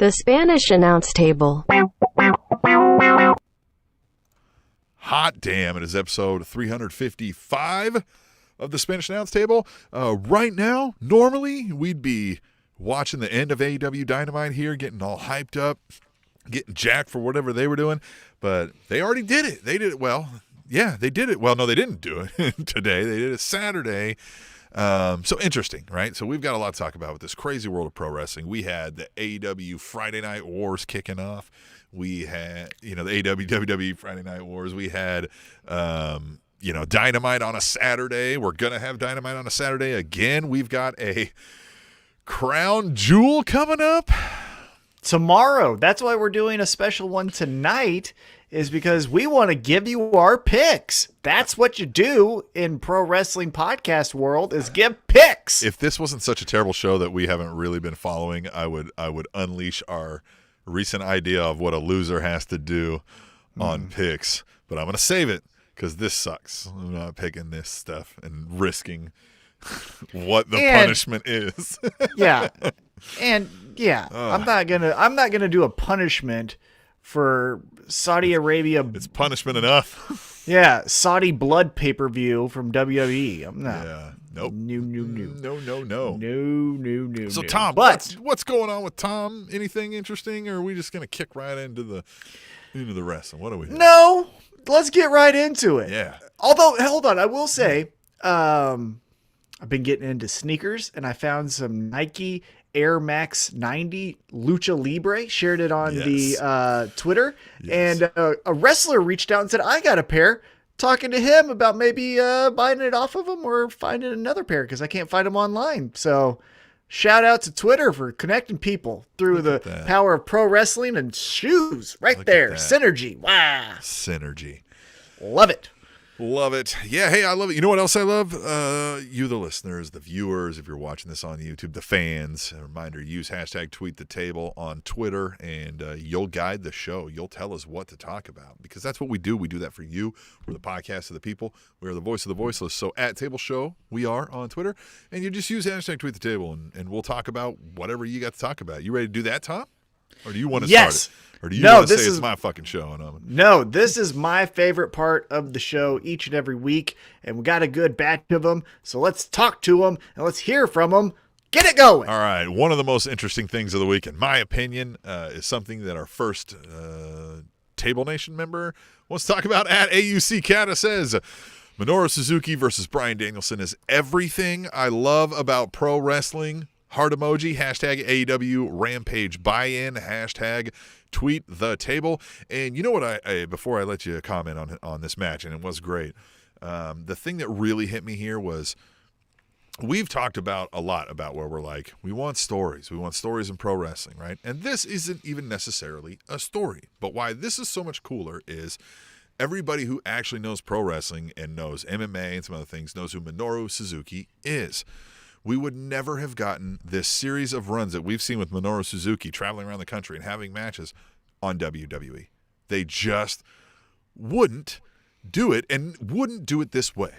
The Spanish announce table. Hot damn, it is episode 355 of the Spanish announce table. Right now, normally we'd be watching the end of AEW Dynamite here, getting all hyped up, getting jacked for whatever they were doing, but they already did it. They did it well. Yeah, they did it. Well, no, they didn't do it today. They did it Saturday. So interesting, right? So we've got a lot to talk about with this crazy world of pro wrestling. We had the AEW Friday Night Wars kicking off. We had, the AEW WWE Friday Night Wars. We had, Dynamite on a Saturday. We're going to have Dynamite on a Saturday again. We've got a Crown Jewel coming up tomorrow. That's why we're doing a special one tonight, is because we want to give you our picks. That's what you do in pro wrestling podcast world, is give picks. If this wasn't such a terrible show that we haven't really been following, I would unleash our recent idea of what a loser has to do on picks. But I'm going to save it because this sucks. I'm not picking this stuff and risking what the punishment is. Yeah. And yeah, I'm not gonna do a punishment for Saudi Arabia. It's punishment enough. Yeah, Saudi blood pay-per-view from WWE. I'm not. Yeah. Nope. No. So Tom, what's going on with Tom? Anything interesting, or are we just gonna kick right into the wrestling? What are we doing? No, let's get right into it. Yeah. Although, hold on, I will say, I've been getting into sneakers, and I found some Nike Air Max 90 Lucha Libre, shared it on the Twitter, and a wrestler reached out and said, I got a pair, talking to him about maybe buying it off of him or finding another pair because I can't find them online. So shout out to Twitter for connecting people through the power of pro wrestling and shoes right there. Synergy. Wow. Synergy. Love it. Love it. Yeah, hey, I love it. You know what else I love? You, the listeners, the viewers, if you're watching this on YouTube, the fans. A reminder, use hashtag tweet the table on Twitter, and you'll guide the show. You'll tell us what to talk about, because that's what we do. We do that for you. We're the podcast of the people. We're the voice of the voiceless. So at Table Show, we are on Twitter, and you just use hashtag tweet the table, and we'll talk about whatever you got to talk about. You ready to do that, Tom? Or do you want to start it? Or do you want to say it's my fucking show? No, this is my favorite part of the show each and every week, and we got a good batch of them, so let's talk to them, and let's hear from them. Get it going. All right. One of the most interesting things of the week, in my opinion, is something that our first Table Nation member wants to talk about. At AUC Cata says, Minoru Suzuki versus Bryan Danielson is everything I love about pro wrestling. Heart emoji, hashtag AEW Rampage Buy In, hashtag tweet the table. And you know what, I before I let you comment on this match, and it was great, the thing that really hit me here was, we've talked about a lot about where we're like, we want stories in pro wrestling, right? And this isn't even necessarily a story. But why this is so much cooler is everybody who actually knows pro wrestling and knows MMA and some other things knows who Minoru Suzuki is. We would never have gotten this series of runs that we've seen with Minoru Suzuki traveling around the country and having matches on WWE. They just wouldn't do it, and wouldn't do it this way.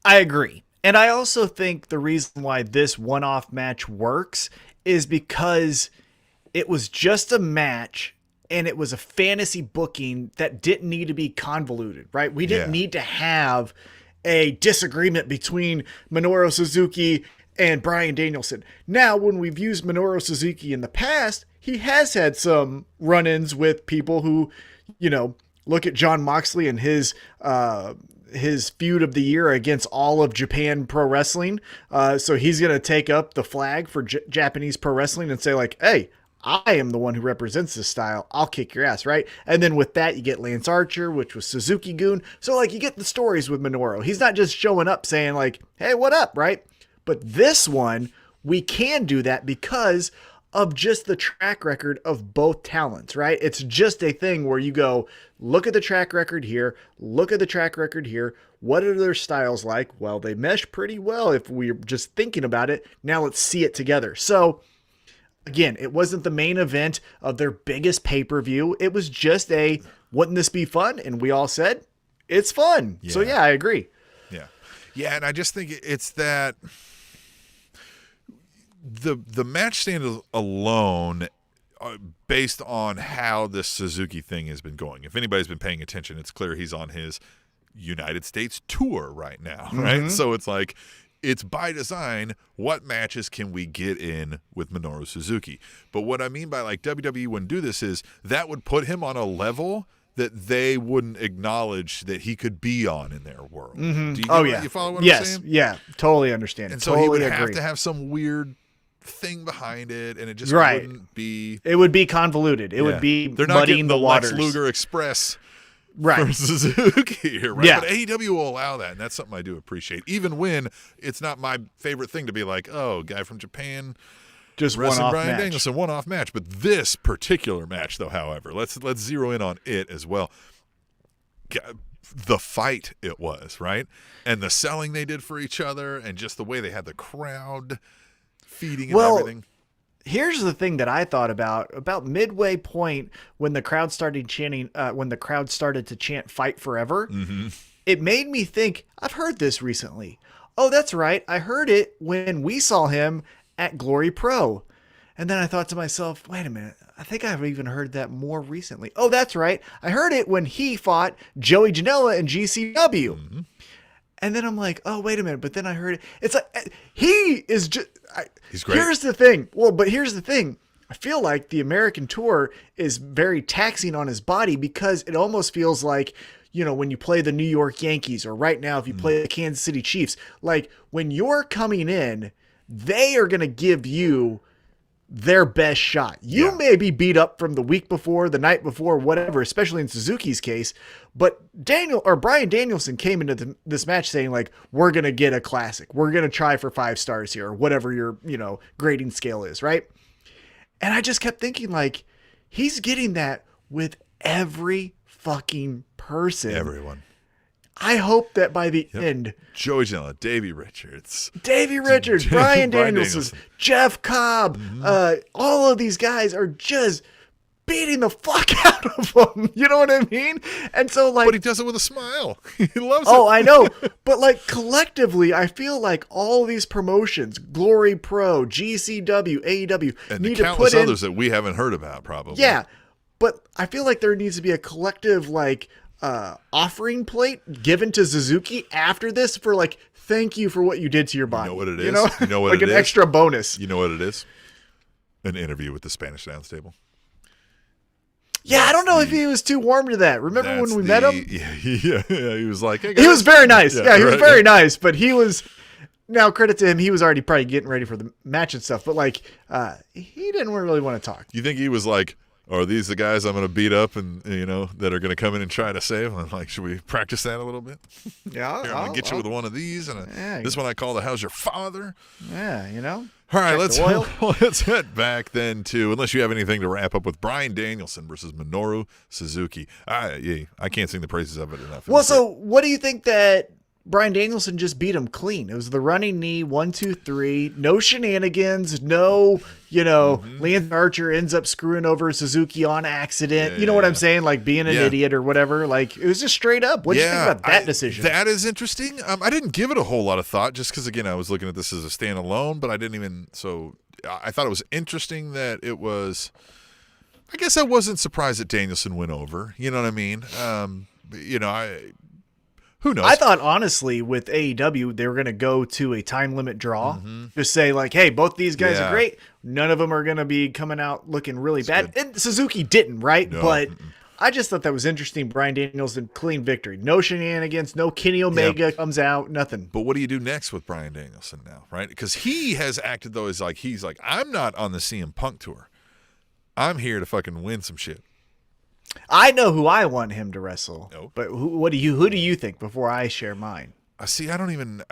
I agree. And I also think the reason why this one-off match works is because it was just a match, and it was a fantasy booking that didn't need to be convoluted, right? We didn't need to have a disagreement between Minoru Suzuki and Bryan Danielson. Now, when we've used Minoru Suzuki in the past, he has had some run-ins with people who, look at Jon Moxley and his feud of the year against all of Japan Pro Wrestling. So he's going to take up the flag for Japanese Pro Wrestling and say, like, hey, I am the one who represents this style. I'll kick your ass, right? And then with that, you get Lance Archer, which was Suzuki-gun. So, like, you get the stories with Minoru. He's not just showing up saying, like, hey, what up, right? But this one, we can do that because of just the track record of both talents, right? It's just a thing where you go, look at the track record here, look at the track record here. What are their styles like? Well, they mesh pretty well if we're just thinking about it. Now let's see it together. So, again, it wasn't the main event of their biggest pay-per-view. It was just wouldn't this be fun? And we all said, it's fun. Yeah. So, yeah, I agree. Yeah, and I just think it's that the match stand alone, based on how this Suzuki thing has been going. If anybody's been paying attention, it's clear he's on his United States tour right now, right? So it's like, it's by design, what matches can we get in with Minoru Suzuki? But what I mean by like WWE wouldn't do this is that would put him on a level that they wouldn't acknowledge that he could be on in their world. Do you you follow what I'm saying? Yeah, totally understand. And so he would have to have some weird thing behind it, and it just wouldn't be. It would be convoluted. It would be They're not muddying getting the waters. Lex Luger Express for Suzuki here, right? Yeah. But AEW will allow that, and that's something I do appreciate. Even when it's not my favorite thing to be like, oh, guy from Japan just wrestling one-off Bryan match. Danielson, one-off match. But this particular match, though, however, let's zero in on it as well. The fight it was, right? And the selling they did for each other, and just the way they had the crowd feeding and everything. Here's the thing that I thought about midway point when the crowd started chanting, when the crowd started to chant "Fight Forever." It made me think, I've heard this recently. Oh, that's right. I heard it when we saw him at Glory Pro. And then I thought to myself, wait a minute. I think I've even heard that more recently. Oh, that's right. I heard it when he fought Joey Janela in GCW. And then I'm like, oh, wait a minute. But then I heard it. It's like, he is just, he's great. Here's the thing. Well, but here's the thing. I feel like the American tour is very taxing on his body, because it almost feels like, you know, when you play the New York Yankees, or right now, if you play the Kansas City Chiefs, like when you're coming in, they are going to give you their best shot. You may be beat up from the week before, the night before, whatever, especially in Suzuki's case. But Bryan Danielson came into this match saying like, we're going to get a classic. We're going to try for 5 stars here, or whatever your, grading scale is. Right. And I just kept thinking like, he's getting that with every fucking person. Everyone. I hope that by the end, Joey Janela, Davey Richards, Bryan Danielson, Jeff Cobb, all of these guys are just beating the fuck out of him. You know what I mean? And so like, but he does it with a smile. He loves it. Oh, I know. But like collectively, I feel like all these promotions, Glory Pro, GCW, AEW, and need the to countless put in, others that we haven't heard about, probably. Yeah, but I feel like there needs to be a collective like offering plate given to Suzuki after this for like, thank you for what you did to your body. You know what it is? You know what like it an is? extra bonus. You know what it is? An interview with the Spanish Announce Table. Yeah, I don't know if he was too warm to that. Remember when we met him? Yeah, he was like, hey, he was very nice. Yeah, he was right, very nice, but he was, now credit to him, he was already probably getting ready for the match and stuff, but like, he didn't really want to talk. You think he was like, are these the guys I'm going to beat up and, that are going to come in and try to save? I'm like, should we practice that a little bit? Yeah. Here, I'm going to get you with one of these. And this one I call the How's Your Father? Yeah, All right, let's head back then to, unless you have anything to wrap up with, Bryan Danielson versus Minoru Suzuki. I can't sing the praises of it enough. Well, so what do you think that Bryan Danielson just beat him clean? It was the running knee, 1, 2, 3, no shenanigans, no, Lance Archer ends up screwing over Suzuki on accident. You know what I'm saying? Like being an idiot or whatever. Like it was just straight up. What do you think about that decision? That is interesting. I didn't give it a whole lot of thought just because, again, I was looking at this as a standalone, but I didn't even, so I thought it was interesting that it was, I guess I wasn't surprised that Danielson went over. You know what I mean? Who knows? I thought, honestly, with AEW, they were going to go to a time limit draw. Just say, like, hey, both these guys are great. None of them are going to be coming out looking really bad. And Suzuki didn't, right? No. But I just thought that was interesting. Bryan Danielson, clean victory. No shenanigans. No Kenny Omega comes out. Nothing. But what do you do next with Bryan Danielson now, right? Because he has acted, though, as like, he's like, I'm not on the CM Punk tour. I'm here to fucking win some shit. I know who I want him to wrestle. Nope. But who do you think before I share mine? I don't even.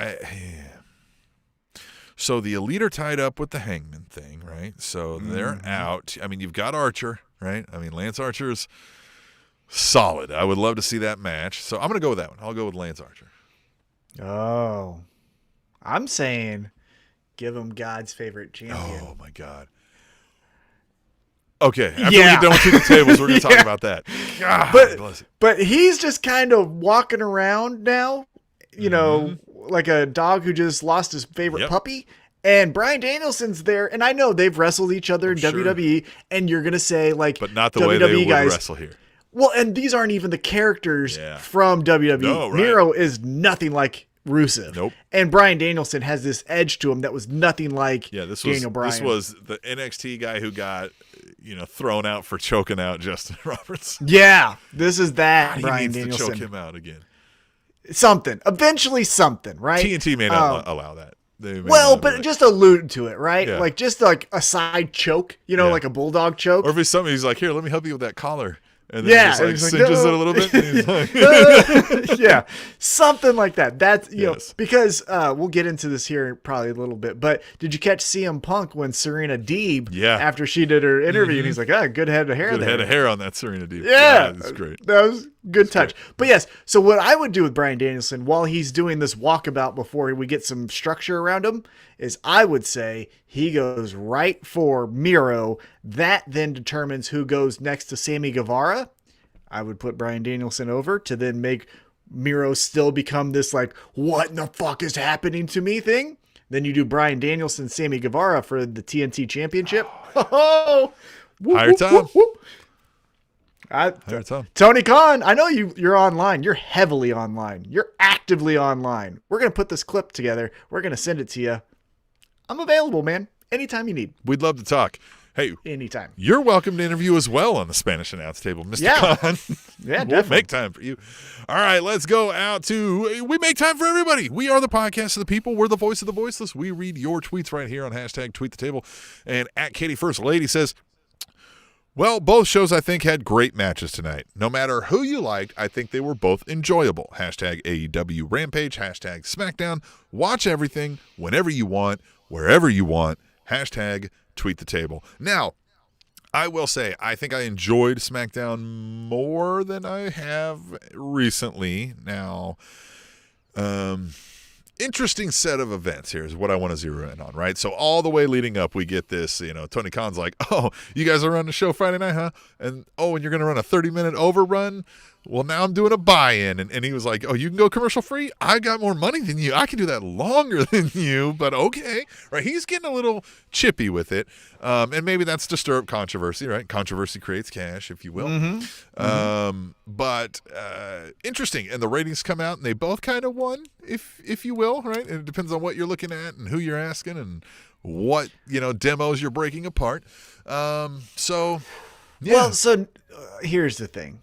So the Elite are tied up with the Hangman thing, right? So they're out. I mean, you've got Archer, right? I mean, Lance Archer's solid. I would love to see that match. So I'm going to go with that one. I'll go with Lance Archer. Oh, I'm saying give him God's favorite champion. Oh, my God. Okay, after we get done with the tables, we're going to talk about that. God, but he's just kind of walking around now, like a dog who just lost his favorite puppy. And Bryan Danielson's there, and I know they've wrestled each other in WWE, and you're gonna say like, but not the WWE way they would guys wrestle here. Well, and these aren't even the characters from WWE. No, right. Miro is nothing like Rusev. Nope. And Bryan Danielson has this edge to him that was nothing like Daniel Bryan. This was the NXT guy who got thrown out for choking out Justin Roberts. Yeah, this is that God, Bryan he needs Danielson. to choke him out again. Something. Eventually something, right? TNT may not allow that. But just allude to it, right? Yeah. Like just like a side choke, like a bulldog choke. Or if it's something, he's like, here, let me help you with that collar. And then he just cinches it a little bit. And he's like, yeah, something like that. That's, because we'll get into this here probably a little bit, but did you catch CM Punk when Serena Deeb, after she did her interview, and he's like, good head of hair good there. head of hair on that Serena Deeb. Yeah. That's great. That was good touch. Great. But yes, so what I would do with Bryan Danielson while he's doing this walkabout before we get some structure around him is I would say he goes right for Miro. That then determines who goes next to Sammy Guevara. I would put Bryan Danielson over to then make Miro still become this like, what in the fuck is happening to me thing. Then you do Bryan Danielson, Sammy Guevara for the TNT Championship. Oh, higher time. Higher time. Tony Khan, I know you're online. You're heavily online. You're actively online. We're going to put this clip together. We're going to send it to you. I'm available, man. Anytime you need. We'd love to talk. Hey, anytime. You're welcome to interview as well on the Spanish Announce Table, Mr. Khan. Yeah, we'll make time for you. All right, let's go out to We Make Time for Everybody. We are the podcast of the people. We're the voice of the voiceless. We read your tweets right here on #TweetTheTable. And at Katie First Lady says, well, both shows I think had great matches tonight. No matter who you liked, I think they were both enjoyable. #AEW Rampage, #Smackdown. Watch everything whenever you want, wherever you want. #TweetTheTable. Now, I will say, I think I enjoyed SmackDown more than I have recently. Now, interesting set of events here is what I want to zero in on, right? So all the way leading up, we get this, Tony Khan's like, oh, you guys are running the show Friday night, huh? And you're going to run a 30-minute overrun? Well, now I'm doing a buy-in. And he was like, oh, you can go commercial free? I got more money than you. I can do that longer than you, but okay. Right? He's getting a little chippy with it. And maybe that's to stir up controversy, right? Controversy creates cash, if you will. But interesting. And the ratings come out, and they both kind of won, if you will, right? And it depends on what you're looking at and who you're asking and what, demos you're breaking apart. So, yeah. Well, so here's the thing.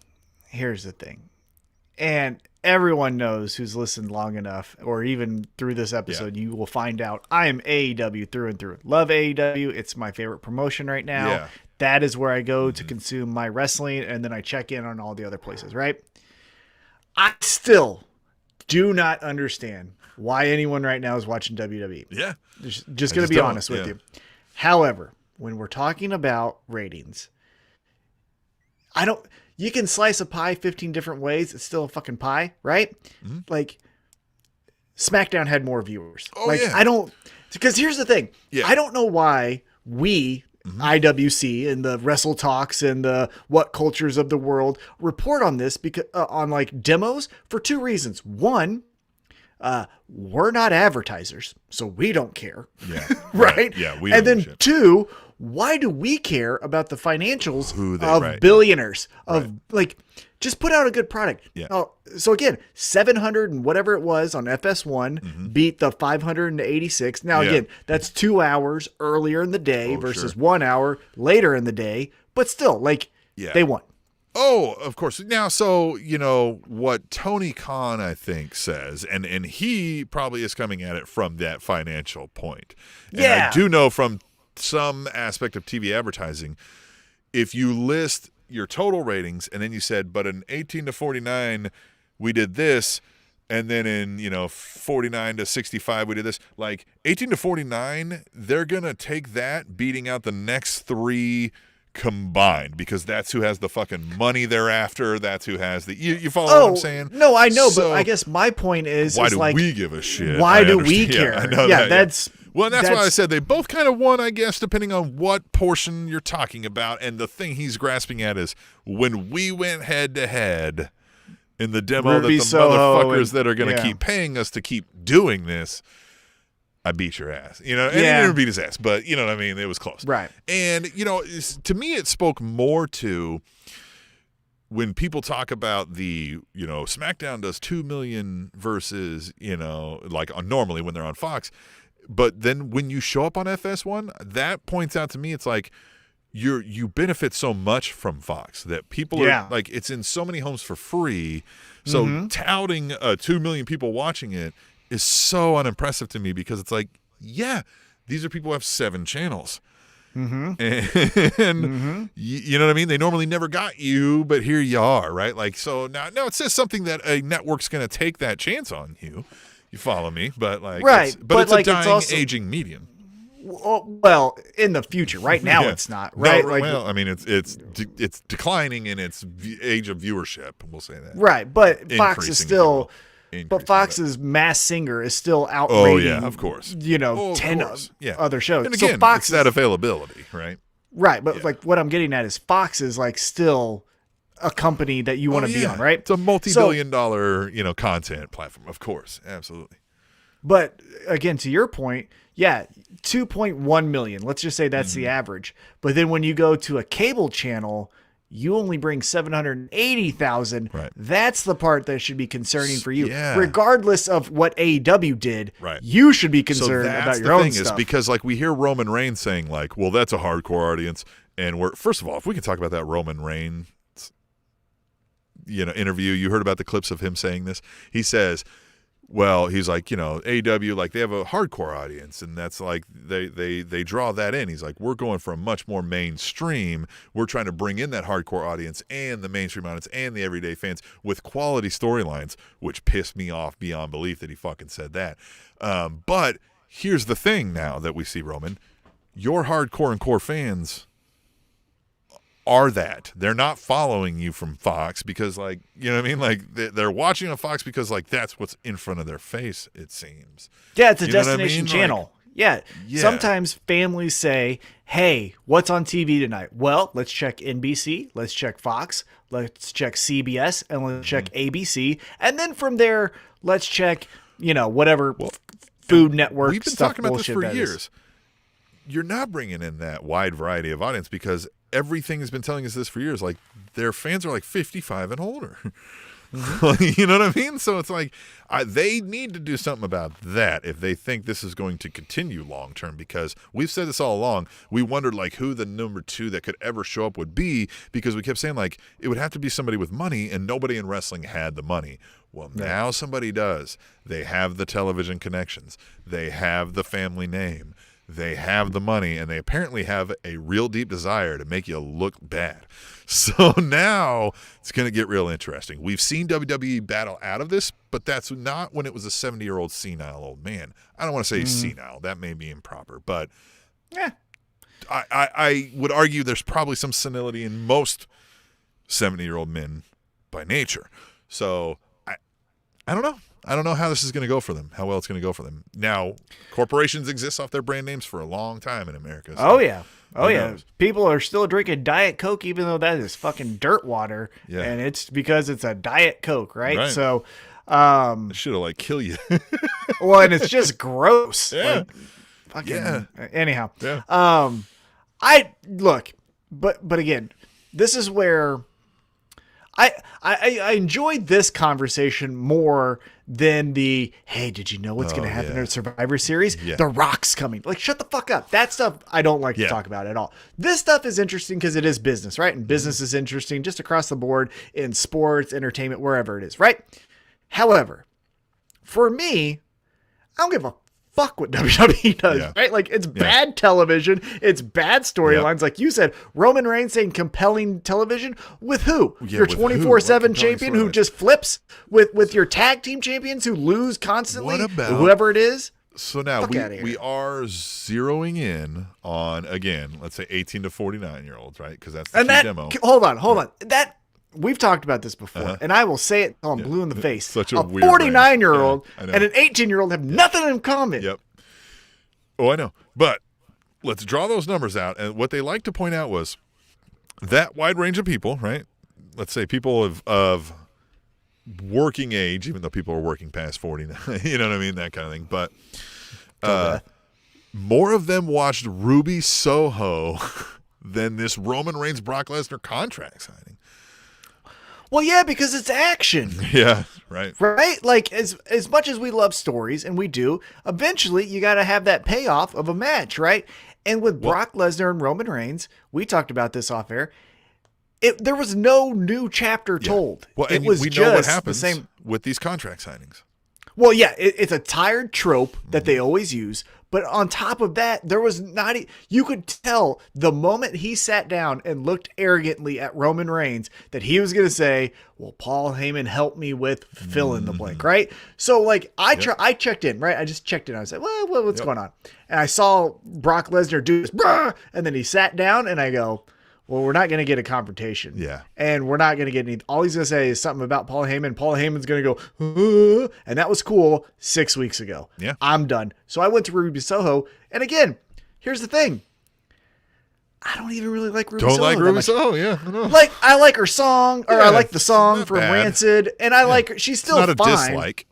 And everyone knows who's listened long enough, or even through this episode, you will find out I am AEW through and through. Love AEW. It's my favorite promotion right now. Yeah. That is where I go to consume my wrestling, and then I check in on all the other places, right? I still do not understand why anyone right now is watching WWE. Yeah. Just going to be honest with you. However, when we're talking about ratings, you can slice a pie 15 different ways. It's still a fucking pie, right? Mm-hmm. Like, SmackDown had more viewers. Because here's the thing. Yeah. I don't know why we, IWC, and the Wrestle Talks and the What Cultures of the World report on this because on like demos for two reasons. One, we're not advertisers, so we don't care. Yeah. Right? Yeah. And then two, why do we care about the financials of billionaires? Just put out a good product. Yeah. So again, 700 and whatever it was on FS1 beat the 586. Now again, that's 2 hours earlier in the day versus 1 hour later in the day, but still, they won. Oh, of course. Now, so, what Tony Khan, I think, says, and he probably is coming at it from that financial point. And I do know from some aspect of TV advertising, if you list your total ratings and then you said, but in 18 to 49, we did this, and then in, 49 to 65, we did this, 18 to 49, they're going to take that beating out the next three combined, because that's who has the fucking money thereafter. That's who has the you follow what I'm saying? No, I know, but I guess my point is why do we give a shit? Why do we care? I know that's why I said they both kind of won, I guess, depending on what portion you're talking about. And the thing he's grasping at is when we went head to head in the demo, that the motherfuckers that are going to keep paying us to keep doing this, I beat your ass. And he didn't beat his ass, but you know what I mean? It was close. Right. And, to me, it spoke more to when people talk about the, SmackDown does 2 million versus, normally when they're on Fox. But then when you show up on FS1, that points out to me, it's like you benefit so much from Fox that people are like, it's in so many homes for free. So touting 2 million people watching it is so unimpressive to me because it's like, these are people who have 7 channels. And you know what I mean? They normally never got you, but here you are, right? Like, so now it says something that a network's going to take that chance on you. You follow me? But like, right. But it's like, a dying, it's also, aging medium. Well, in the future, right now it's not, right? No, well, I mean, it's declining in its age of viewership. We'll say that. Right, but Fox is Increasing, still. Increasing, But Fox's Masked Singer is still outrating. Of course. 10 other shows. And again, so Fox it's that availability, right? Right, but like what I'm getting at is Fox is like still a company that you want to be on, right? It's a multi-billion-dollar, content platform, of course, absolutely. But again, to your point, 2.1 million. Let's just say that's the average. But then when you go to a cable channel, you only bring 780,000. Right. That's the part that should be concerning for you. Yeah. Regardless of what AEW did, right. You should be concerned about your own stuff. Is because like we hear Roman Reigns saying like, well, that's a hardcore audience. And first of all, if we can talk about that Roman Reigns, interview, you heard about the clips of him saying this. He says, well, he's like, AEW, like they have a hardcore audience, and that's like they draw that in. He's like, we're going for a much more mainstream. We're trying to bring in that hardcore audience and the mainstream audience and the everyday fans with quality storylines, which pissed me off beyond belief that he fucking said that. But here's the thing now that we see, Roman, your hardcore and core fans are that. They're not following you from Fox because, like, you know what I mean? Like, they're watching on Fox because, like, that's what's in front of their face, it seems. Yeah, it's a destination channel. Like, yeah. Sometimes families say, hey, what's on TV tonight? Well, let's check NBC. Let's check Fox. Let's check CBS. And let's check ABC. And then from there, let's check, whatever Food Network we've been stuff talking about this for years. Is. You're not bringing in that wide variety of audience because everything has been telling us this for years. Like, their fans are like 55 and older. You know what I mean? So it's like they need to do something about that if they think this is going to continue long term, because we've said this all along. We wondered like who the number 2 that could ever show up would be, because we kept saying like it would have to be somebody with money, and nobody in wrestling had the money. Well, now somebody does. They have the television connections. They have the family name. They have the money, and they apparently have a real deep desire to make you look bad. So now it's going to get real interesting. We've seen WWE battle out of this, but that's not when it was a 70-year-old senile old man. I don't want to say senile. That may be improper, but I would argue there's probably some senility in most 70-year-old men by nature. So I don't know. I don't know how this is going to go for them, how well it's going to go for them. Now, corporations exist off their brand names for a long time in America. So Oh, yeah. People are still drinking Diet Coke, even though that is fucking dirt water. Yeah. And it's because it's a Diet Coke, right? So, it should have, like, kill you. Well, and it's just gross. Yeah. Like, fucking, anyhow. Yeah. But again, this is where I enjoyed this conversation more than the, hey, did you know what's going to happen in Survivor Series? Yeah. The Rock's coming. Like, shut the fuck up. That stuff I don't like to talk about at all. This stuff is interesting because it is business, right? And business is interesting just across the board in sports, entertainment, wherever it is, right? However, for me, I don't give a fuck what WWE does, right? Like, it's bad television. It's bad storylines. Like you said, Roman Reigns saying compelling television with who? Your 24/7 champion who just flips with your tag team champions who lose constantly, what about whoever it is. So now we are zeroing in on, again, let's say 18 to 49-year-olds, right? Because that's the key demo. Hold on. That we've talked about this before, and I will say it until I'm blue in the face. Such a weird 49-year-old and an 18-year-old have nothing in common. Yep. Oh, I know. But let's draw those numbers out. And what they like to point out was that wide range of people, right? Let's say people of working age, even though people are working past 49, you know what I mean? That kind of thing. But More of them watched Ruby Soho than this Roman Reigns Brock Lesnar contract signing. Well, yeah, because it's action. Yeah, right. Right? Like, as much as we love stories, and we do, eventually you got to have that payoff of a match, right? And with Brock Lesnar and Roman Reigns, we talked about this off air, there was no new chapter told. Well, it and was we just know what happens the same. with these contract signings. Well, yeah, it's a tired trope that they always use. But on top of that, there was not. You could tell the moment he sat down and looked arrogantly at Roman Reigns that he was going to say, "Well, Paul Heyman helped me with fill in the blank," right? So, like, I checked in, right? I just checked in. I was like, "Well, what's going on?" And I saw Brock Lesnar do this, and then he sat down, and I go, well, we're not going to get a confrontation. Yeah. And we're not going to get any. All he's going to say is something about Paul Heyman. Paul Heyman's going to go, and that was cool 6 weeks ago. Yeah. I'm done. So I went to Ruby Soho. And again, here's the thing. I don't even really like Ruby Soho. Don't like Ruby Soho, yeah. I know. Like, I like her song, or I like the song from bad. Rancid, and I like her. She's still it's not fine. a dislike.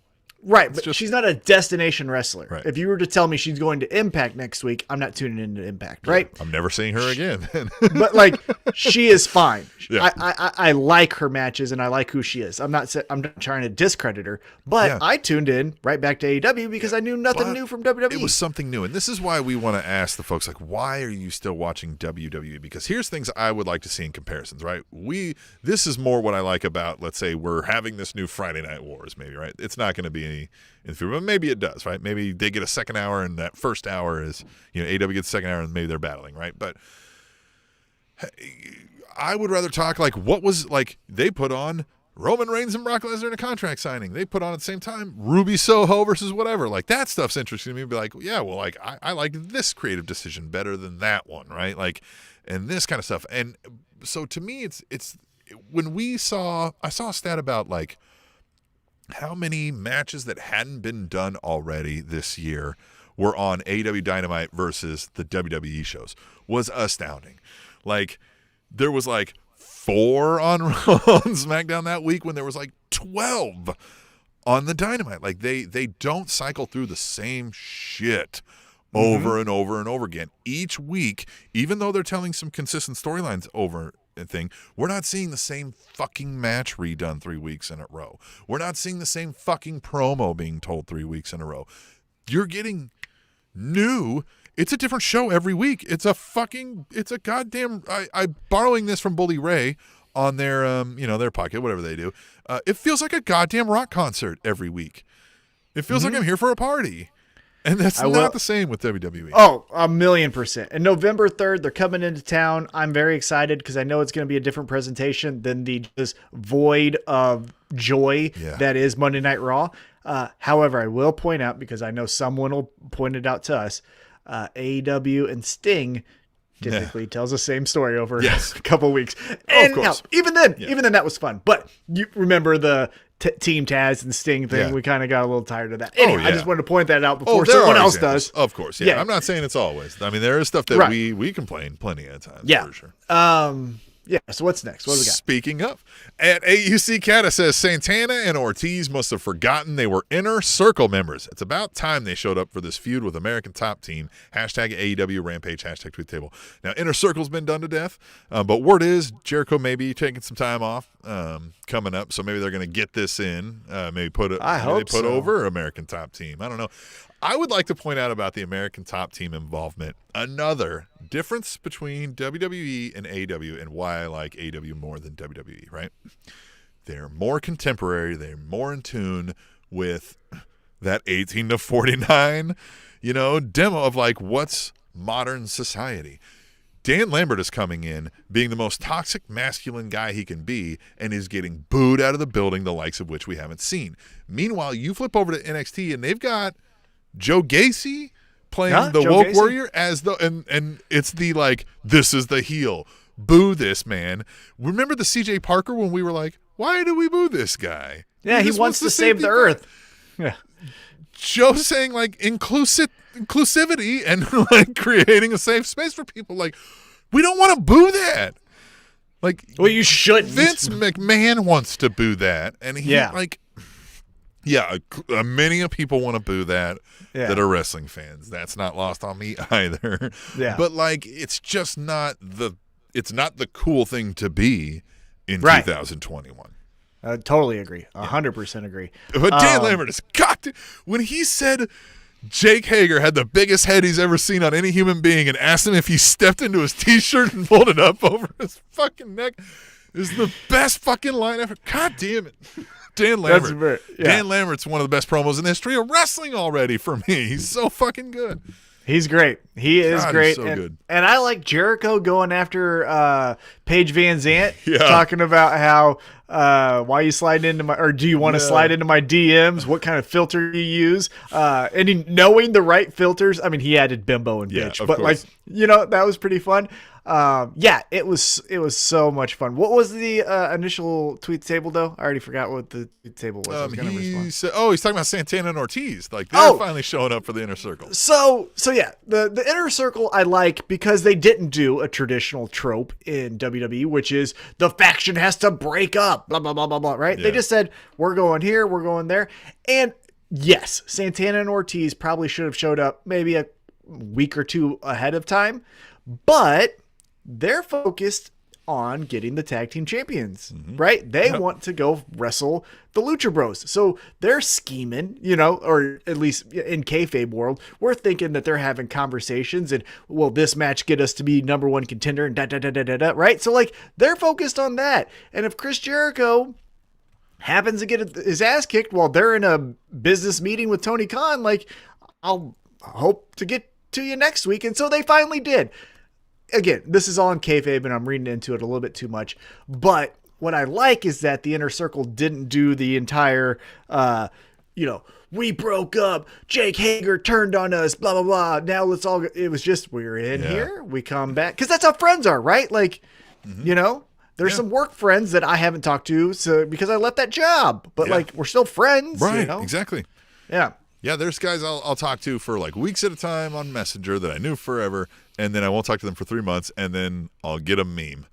Right, but she's not a destination wrestler. Right. If you were to tell me she's going to Impact next week, I'm not tuning into Impact, right? I'm never seeing her again. But like, she is fine. Yeah. I like her matches and I like who she is. I'm not trying to discredit her, but I tuned in right back to AEW because I knew nothing new from WWE. It was something new, and this is why we want to ask the folks, like, why are you still watching WWE? Because here's things I would like to see in comparisons, right? This is more what I like about, let's say, we're having this new Friday Night Wars, maybe, right? It's not going to be any inferior, but maybe it does, right? Maybe they get a second hour, and that first hour is, AEW gets a second hour, and maybe they're battling, right? But I would rather talk like what was like they put on Roman Reigns and Brock Lesnar in a contract signing. They put on at the same time Ruby Soho versus whatever. Like that stuff's interesting to me. Be like, yeah, well, like I like this creative decision better than that one, right? Like, and this kind of stuff. And so to me, it's when I saw a stat about like how many matches that hadn't been done already this year were on AEW Dynamite versus the WWE shows was astounding. Like there was like 4 on SmackDown that week when there was like 12 on the Dynamite. Like they don't cycle through the same shit over and over and over again. Each week, even though they're telling some consistent storylines over and thing, we're not seeing the same fucking match redone 3 weeks in a row. We're not seeing the same fucking promo being told 3 weeks in a row. You're getting new. It's a different show every week. It's a goddamn. I borrowing this from Bully Ray on their their pocket, whatever they do. It feels like a goddamn rock concert every week. It feels like I'm here for a party, and that's not the same with WWE. Oh, 1,000,000%. And November 3rd, they're coming into town. I'm very excited because I know it's going to be a different presentation than this void of joy that is Monday Night Raw. However, I will point out, because I know someone will point it out to us, AEW and Sting typically tells the same story over a couple weeks. And of course. Even then that was fun. But you remember the Team Taz and Sting thing? We kind of got a little tired of that. Anyway, I just wanted to point that out before someone else does. Of course, yeah. I'm not saying it's always. I mean, there is stuff that we complain plenty of times, for sure. Yeah, so what's next? What do we got? Speaking of, at AUC Cata says Santana and Ortiz must have forgotten they were Inner Circle members. It's about time they showed up for this feud with American Top Team. Hashtag AEW Rampage, hashtag Tweet Table. Now, Inner Circle's been done to death, but word is Jericho may be taking some time off coming up, so maybe they're going to get this in. Maybe put over American Top Team. I don't know. I would like to point out about the American Top Team involvement, another difference between WWE and AEW and why I like AEW more than WWE, right? They're more contemporary. They're more in tune with that 18 to 49, demo of like what's modern society. Dan Lambert is coming in being the most toxic masculine guy he can be and is getting booed out of the building, the likes of which we haven't seen. Meanwhile, you flip over to NXT and they've got Joe Gacy playing the woke warrior and it's the like, this is the heel. Boo this man. Remember the CJ Parker when we were like, why do we boo this guy? Yeah, he wants to save the earth. Yeah. Joe saying like inclusivity and like creating a safe space for people. Like, we don't want to boo that. Like, well, you should. Vince McMahon wants to boo that, and he like. Yeah, many people want to boo that are wrestling fans. That's not lost on me either. Yeah. But like, it's just not the cool thing to be in 2021. I totally agree. 100% agree. But Dan Lambert is when he said Jake Hager had the biggest head he's ever seen on any human being and asked him if he stepped into his t-shirt and pulled it up over his fucking neck, is the best fucking line ever. God damn it. Dan Lambert. Dan Lambert's one of the best promos in the history of wrestling already for me. He's so fucking good. He's great. He is great. He's so good. And I like Jericho going after Paige Van Zant, talking about how why you sliding into my, or do you want to slide into my DMs? What kind of filter you use? And knowing the right filters. I mean, he added bimbo and bitch, but course. that was pretty fun. It was so much fun. What was the initial tweet table though? I already forgot what the tweet table was. I was gonna respond. He's talking about Santana and Ortiz. Like they're finally showing up for the Inner Circle. So yeah, the Inner Circle I like because they didn't do a traditional trope in WWE, which is the faction has to break up, blah blah blah blah blah. Right? Yeah. They just said we're going here, we're going there, and yes, Santana and Ortiz probably should have showed up maybe a week or two ahead of time, but they're focused on getting the tag team champions, right? They want to go wrestle the Lucha Bros. So they're scheming, or at least in kayfabe world, we're thinking that they're having conversations and, will this match get us to be number one contender and da-da-da-da-da-da, right? So like they're focused on that. And if Chris Jericho happens to get his ass kicked while they're in a business meeting with Tony Khan, like I'll hope to get to you next week. And so they finally did. Again, this is all in kayfabe, and I'm reading into it a little bit too much. But what I like is that the Inner Circle didn't do the entire, we broke up, Jake Hager turned on us, blah, blah, blah. Now let's all go. It was just, we're in here, we come back. Because that's how friends are, right? Like, there's some work friends that I haven't talked to because I left that job. But, we're still friends. Right, exactly. Yeah. Yeah, there's guys I'll talk to for like weeks at a time on Messenger that I knew forever, and then I won't talk to them for 3 months, and then I'll get a meme.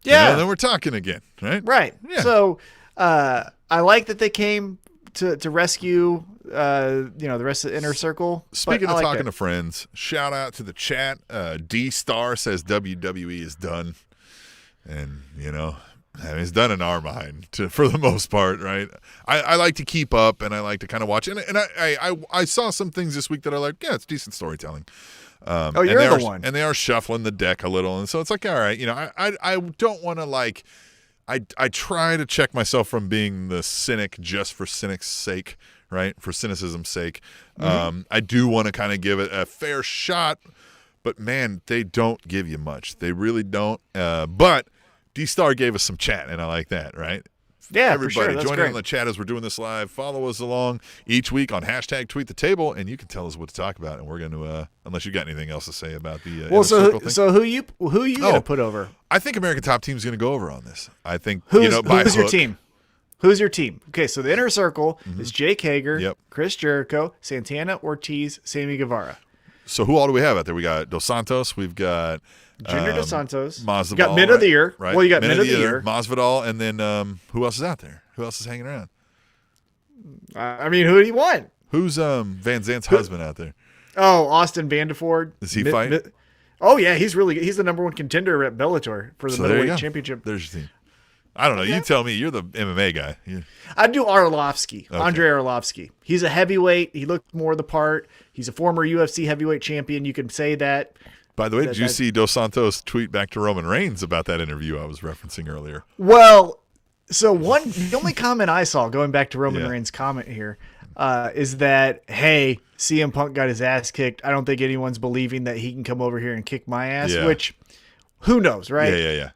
Yeah. And then we're talking again, right? Right. Yeah. So I like that they came to rescue, the rest of the Inner Circle. Speaking of talking to friends, shout out to the chat. D-Star says WWE is done. And, it's done in our mind for the most part, right? I like to keep up and I like to kind of watch. And I saw some things this week that I like, it's decent storytelling. You're the one. And they are shuffling the deck a little. And so it's like, all right, I don't want to I try to check myself from being the cynic just for cynic's sake, right? For cynicism's sake. I do want to kind of give it a fair shot, but man, they don't give you much. They really don't. But D-Star gave us some chat, and I like that, right? Yeah, everybody, for sure. That's join great. in on the chat as we're doing this live. Follow us along each week on #TweetTheTable, and you can tell us what to talk about. And we're going to, unless you got anything else to say about the Inner Circle thing. So who you going to put over? I think American Top Team is going to go over on this. I think who's hook. your team? Who's your team? Okay, so the Inner Circle is Jake Hager, Chris Jericho, Santana, Ortiz, Sammy Guevara. So who all do we have out there? We got Dos Santos. We've got Junior Dos Santos. Masvidal, you got Mid of the Year. Right? Well, you got Mid of the Year. Masvidal, and then who else is out there? Who else is hanging around? Who do you want? Who's Van Zant's husband out there? Oh, Austin Vandeford. Is he fighting? Oh yeah, he's the number one contender at Bellator for the middleweight championship. There's your team. I don't know. You tell me. You're the MMA guy. I'd do Arlovsky. Okay. Andre Arlovsky. He's a heavyweight. He looked more the part. He's a former UFC heavyweight champion. You can say that. By the way, did you see Dos Santos tweet back to Roman Reigns about that interview I was referencing earlier? Well, so the only comment I saw, going back to Roman Reigns' comment here, is that, hey, CM Punk got his ass kicked. I don't think anyone's believing that he can come over here and kick my ass, which, who knows, right? Yeah.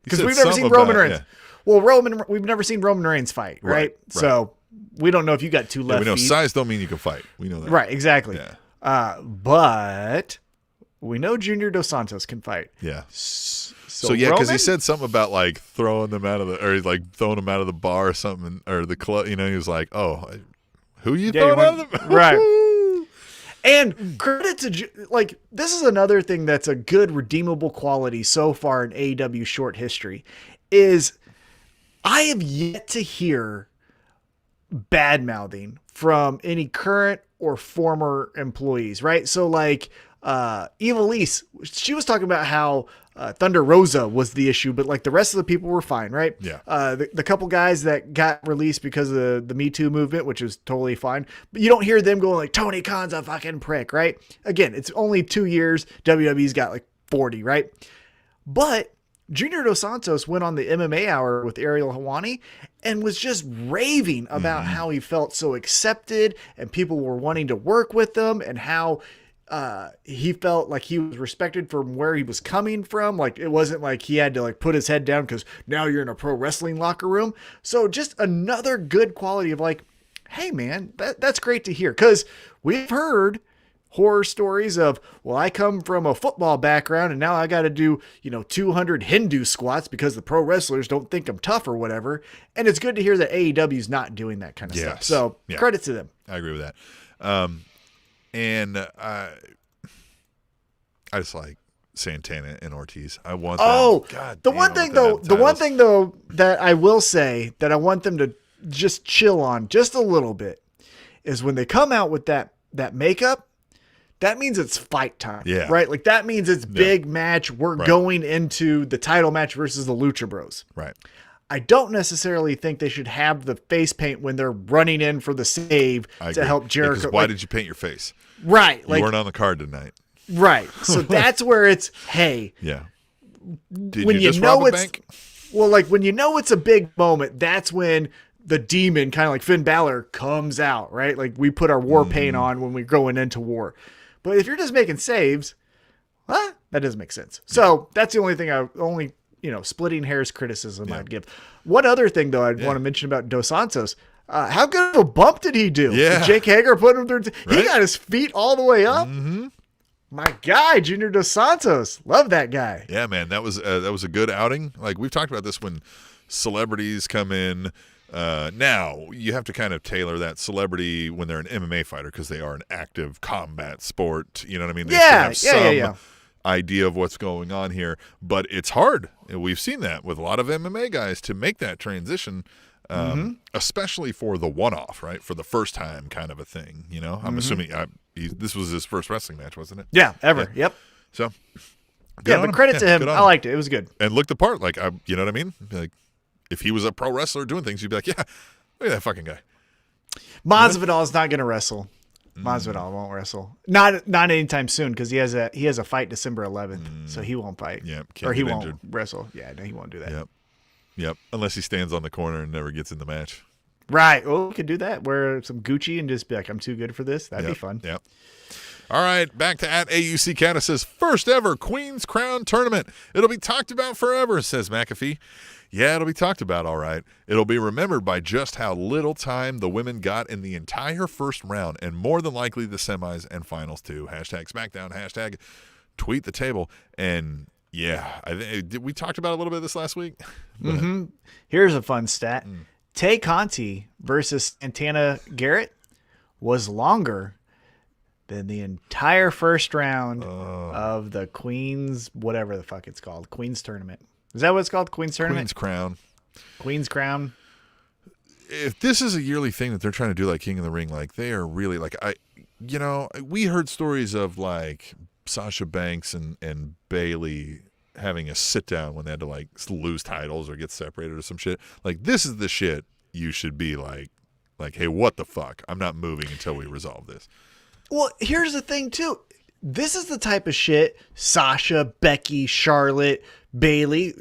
Because we've never seen Roman Reigns. Yeah. Well, we've never seen Roman Reigns fight, right? So we don't know if you got two left we know feet. size don't mean you can fight. We know that. Right, exactly. Yeah. But we know Junior Dos Santos can fight. Yeah. So because he said something about like throwing them out of the bar or something, or the club. He was like, "Oh, who you throwing out of the right?" And credit to this is another thing that's a good redeemable quality so far in AEW short history is I have yet to hear bad mouthing from any current or former employees, right? So like Evilise, she was talking about how Thunder Rosa was the issue, but like the rest of the people were fine, right? Yeah. The couple guys that got released because of the Me Too movement, which is totally fine, but you don't hear them going like Tony Khan's a fucking prick, right? Again, it's only 2 years. WWE's got like 40, right? But Junior Dos Santos went on the MMA Hour with Ariel Helwani and was just raving about how he felt so accepted and people were wanting to work with him and how he felt like he was respected from where he was coming from. Like it wasn't like he had to like put his head down because now you're in a pro wrestling locker room. So just another good quality of like, hey man, that's great to hear. Cause we've heard horror stories of, well, I come from a football background and now I got to do, 200 Hindu squats because the pro wrestlers don't think I'm tough or whatever. And it's good to hear that AEW is not doing that kind of stuff. So credit to them. I agree with that. And I just like Santana and Ortiz. I want them. Oh, God the damn, one thing though that I will say that I want them to just chill on just a little bit is when they come out with that makeup, that means it's fight time, right? Like that means it's big match. We're going into the title match versus the Lucha Bros. Right. I don't necessarily think they should have the face paint when they're running in for the save to help Jericho. Because why did you paint your face? Right. You weren't on the card tonight. Right. So that's where it's, hey. Yeah. Did when you just rob a bank? Well, like when it's a big moment, that's when the demon, kind of like Finn Balor, comes out, right? Like we put our war paint on when we're going into war. But if you're just making saves, that doesn't make sense. So that's the only thing splitting hairs criticism I'd give. One other thing though, I'd want to mention about Dos Santos. How good of a bump did he do? Yeah. Did Jake Hager put him through? He got his feet all the way up. Mm-hmm. My guy, Junior Dos Santos. Love that guy. Yeah, man. That was a good outing. Like we've talked about this when celebrities come in. Now you have to kind of tailor that celebrity when they're an MMA fighter because they are an active combat sport. You know what I mean? They have some idea of what's going on here, but it's hard. We've seen that with a lot of MMA guys to make that transition, especially for the one-off, right? For the first time kind of a thing. I'm assuming this was his first wrestling match, wasn't it? Yeah, ever. Yep. So. But credit to him. I liked it. It was good. And looked the part. Like, you know what I mean? Like, if he was a pro wrestler doing things, you'd be like, yeah, look at that fucking guy. Masvidal is not going to wrestle. Masvidal won't wrestle. Not anytime soon because he has a fight December 11th, so he won't fight. Yep. Or he won't wrestle. Yeah, no, he won't do that. Yep. Unless he stands on the corner and never gets in the match. Right. Well, we could do that. Wear some Gucci and just be like, I'm too good for this. That'd be fun. Yep. All right, back to @AUC Canada says, first ever Queen's Crown tournament. It'll be talked about forever, says McAfee. Yeah, it'll be talked about, all right. It'll be remembered by just how little time the women got in the entire first round, and more than likely the semis and finals too. #Smackdown, #tweet the table. And yeah, we talked about a little bit of this last week. Here's a fun stat. Tay Conti versus Santana Garrett was longer than the entire first round of the Queen's, whatever the fuck it's called, Queen's Tournament. Is that what it's called? Queen's Tournament? Queen's Crown. If this is a yearly thing that they're trying to do like King of the Ring, like they are really like, we heard stories of like Sasha Banks and Bailey having a sit down when they had to like lose titles or get separated or some shit. Like this is the shit you should be like, hey, what the fuck? I'm not moving until we resolve this. Well, here's the thing too. This is the type of shit Sasha, Becky, Charlotte, Bailey,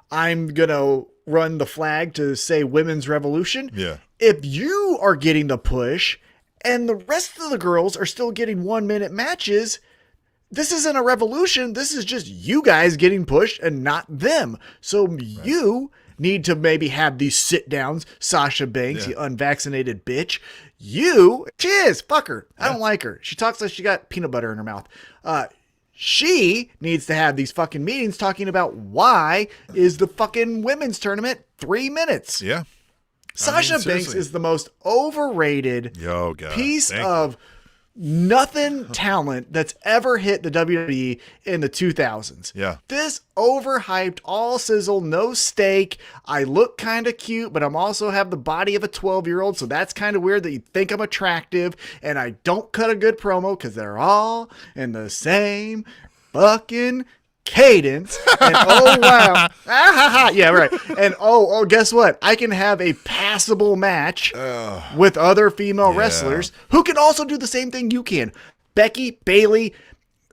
I'm going to run the flag to say women's revolution. Yeah. If you are getting the push and the rest of the girls are still getting 1 minute matches, this isn't a revolution. This is just you guys getting pushed and not them. So you need to maybe have these sit downs. Sasha Banks, you unvaccinated bitch. She is, fuck her. I don't like her. She talks like she got peanut butter in her mouth. She needs to have these fucking meetings talking about why is the fucking women's tournament 3 minutes. Yeah. Sasha Banks is the most overrated piece of nothing talent that's ever hit the WWE in the 2000s. Yeah. This overhyped, all sizzle, no steak. I look kind of cute, but I'm also have the body of a 12-year-old, so that's kind of weird that you think I'm attractive, and I don't cut a good promo because they're all in the same fucking cadence. And oh wow. Yeah, right. And oh, guess what? I can have a passable match with other female wrestlers who can also do the same thing you can. Becky, Bayley,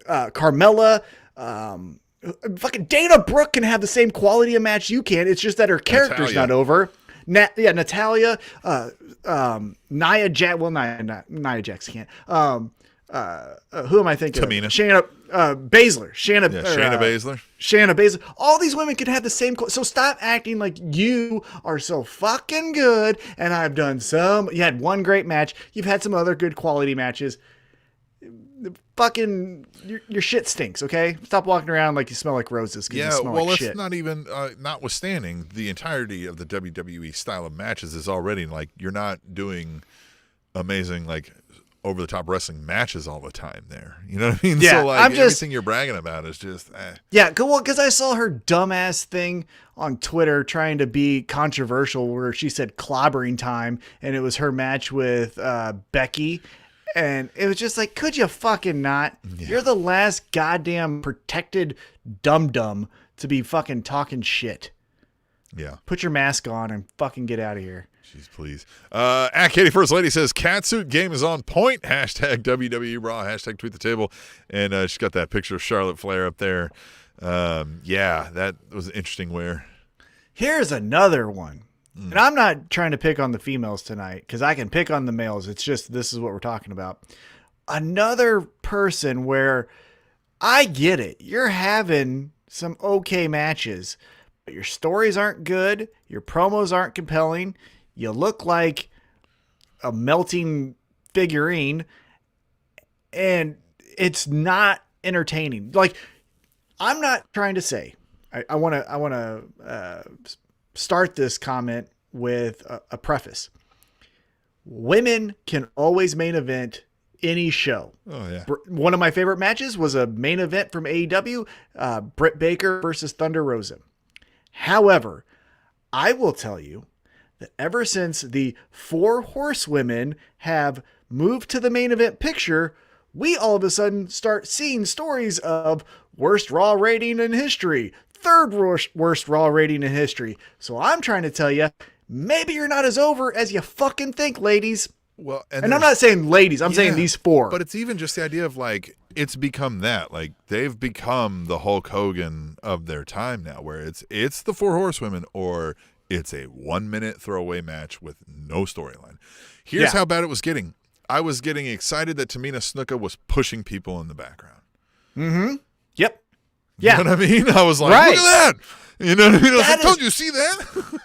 Carmella, fucking Dana Brooke can have the same quality of match you can. It's just that her character's not over. Natalia, Nia Jax. Well, Nia Jax can't. Who am I thinking? Tamina. Shayna Baszler. Shayna Baszler. Shayna Baszler. All these women can have the same. So stop acting like you are so fucking good. And I've done some. You had one great match. You've had some other good quality matches. Fucking your shit stinks. Okay, stop walking around like you smell like roses. Yeah, you smell well, like let's shit. not even. Notwithstanding, the entirety of the WWE style of matches is already like you're not doing amazing like over the top wrestling matches all the time there. You know what I mean? Yeah, so like everything you're bragging about is just Yeah, well, because I saw her dumbass thing on Twitter trying to be controversial where she said clobbering time and it was her match with Becky. And it was just like, could you fucking not? Yeah. You're the last goddamn protected dum-dum to be fucking talking shit. Yeah. Put your mask on and fucking get out of here. Jeez, please. At Katie First Lady says, catsuit game is on point. Hashtag WWE Raw. Hashtag tweet the table. And she's got that picture of Charlotte Flair up there. Yeah, that was an interesting wear. Here's another one. And I'm not trying to pick on the females tonight because I can pick on the males. It's just this is what we're talking about. Another person where I get it. You're having some okay matches, but your stories aren't good. Your promos aren't compelling. You look like a melting figurine, and it's not entertaining. Like, I'm not trying to say. I want to start this comment with a preface. Women can always main event any show. Oh yeah. One of my favorite matches was a main event from AEW, Britt Baker versus Thunder Rosa. However, I will tell you that ever since the 4 horsewomen have moved to the main event picture, we all of a sudden start seeing stories of worst Raw rating in history, third worst Raw rating in history. So I'm trying to tell you, maybe you're not as over as you fucking think, ladies. Well, and I'm not saying ladies, I'm saying these 4. But it's even just the idea of like, it's become that. Like, they've become the Hulk Hogan of their time now, where it's the 4 horsewomen or it's a 1-minute throwaway match with no storyline. Here's how bad it was getting. I was getting excited that Tamina Snuka was pushing people in the background. Mm-hmm. Yep. Yeah. You know what I mean? I was like, look at that. You know what I mean? I was like, don't you see that?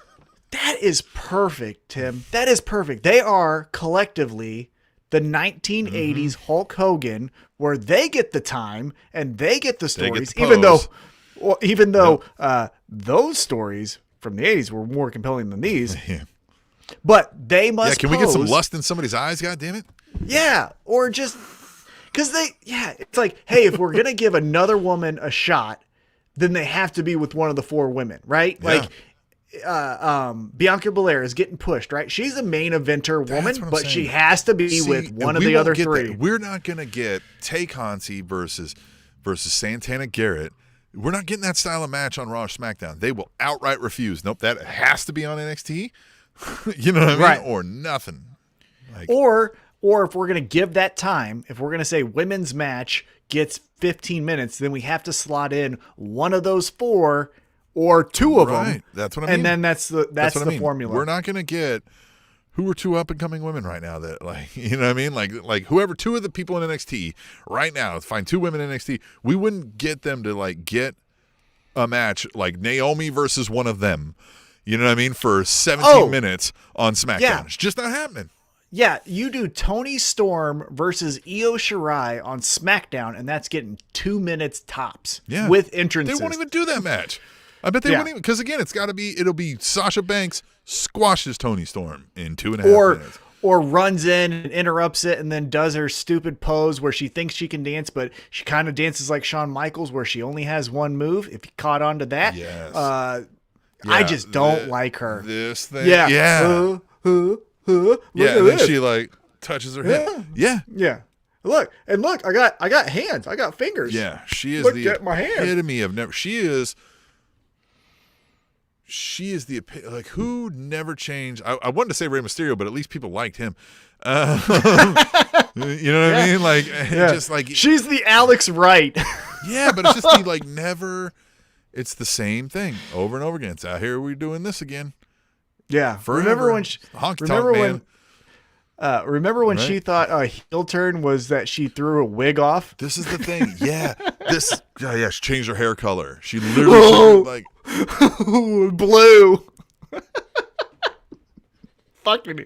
That is perfect, Tim. That is perfect. They are collectively the 1980s Hulk Hogan, where they get the time and they get the stories, even though those stories from the 80s were more compelling than these. Yeah. But they must. Yeah, can we get some lust in somebody's eyes? God damn it. Yeah, or just because it's like, hey, if we're gonna give another woman a shot, then they have to be with one of the 4 women, right? Yeah. Like, Bianca Belair is getting pushed, right? She's a main eventer woman, but she has to be with one of the other 3. We're not gonna get Tay Conti versus Santana Garrett. We're not getting that style of match on Raw or SmackDown. They will outright refuse. Nope, that has to be on NXT. You know what I mean? Right. Or nothing. Like, or if we're going to give that time, if we're going to say women's match gets 15 minutes, then we have to slot in one of those 4 or 2 of them. That's what I mean. And then that's the formula. We're not going to get who are 2 up and coming women right now that, like, you know what I mean? Like whoever 2 of the people in NXT right now, find 2 women in NXT, we wouldn't get them to like get a match like Naomi versus one of them. You know what I mean? For 17 minutes on SmackDown. Yeah. It's just not happening. Yeah, you do Toni Storm versus Io Shirai on SmackDown, and that's getting 2 minutes tops with entrances. They won't even do that match. I bet they won't even, because again, it'll be Sasha Banks squashes Toni Storm in 2.5 minutes. or runs in and interrupts it and then does her stupid pose where she thinks she can dance, but she kind of dances like Shawn Michaels where she only has one move. If you caught on to that, Yes. I just don't like her. This thing. Yeah. Yeah. Look Yeah. at And then this. she like touches her head. Yeah. Yeah. Look, I got hands. I got fingers. Yeah. She is Look the at my hand. epitome of never. She is the like who never changed. I wanted to say Rey Mysterio, but at least people liked him. You know what I mean? Like, just like she's the Alex Wright. yeah, but it's just the like never. It's the same thing over and over again. It's out here. We're doing this again. Yeah. Forever. Remember when Right? she thought a heel turn was that she threw a wig off? This is the thing. Yeah. She changed her hair color. She literally like blue. Fucking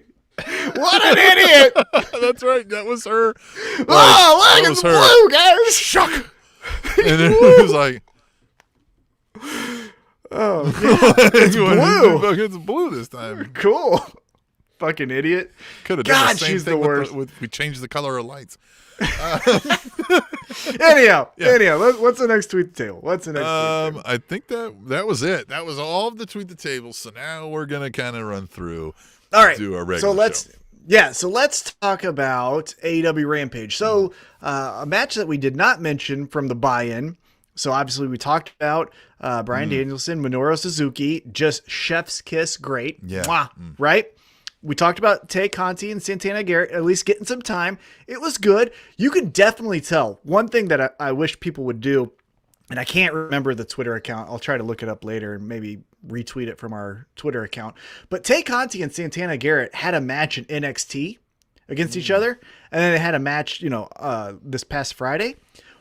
what an idiot. That's right. That was her. Like, Oh, look, that it's was her. blue, guys. Shock. And then it was like, Oh, yeah. It's blue. It's blue this time. Cool. Fucking idiot. Could have done God, the same she's thing the worst. with we changed the color of lights. Anyhow, what's the next tweet the table? What's the next tweet the table? I think that was it. That was all of the tweet the table. So now we're gonna kind of run through. All right. Do our regular So let's show. So let's talk about AEW Rampage. So a match that we did not mention from the buy-in. So obviously we talked about Bryan Danielson, Minoru Suzuki, just chef's kiss, great. Yeah. Mwah, right? We talked about Tay Conti and Santana Garrett at least getting some time. It was good. You can definitely tell. One thing that I wish people would do, and I can't remember the Twitter account. I'll try to look it up later and maybe retweet it from our Twitter account. But Tay Conti and Santana Garrett had a match in NXT against each other. And then they had a match, this past Friday.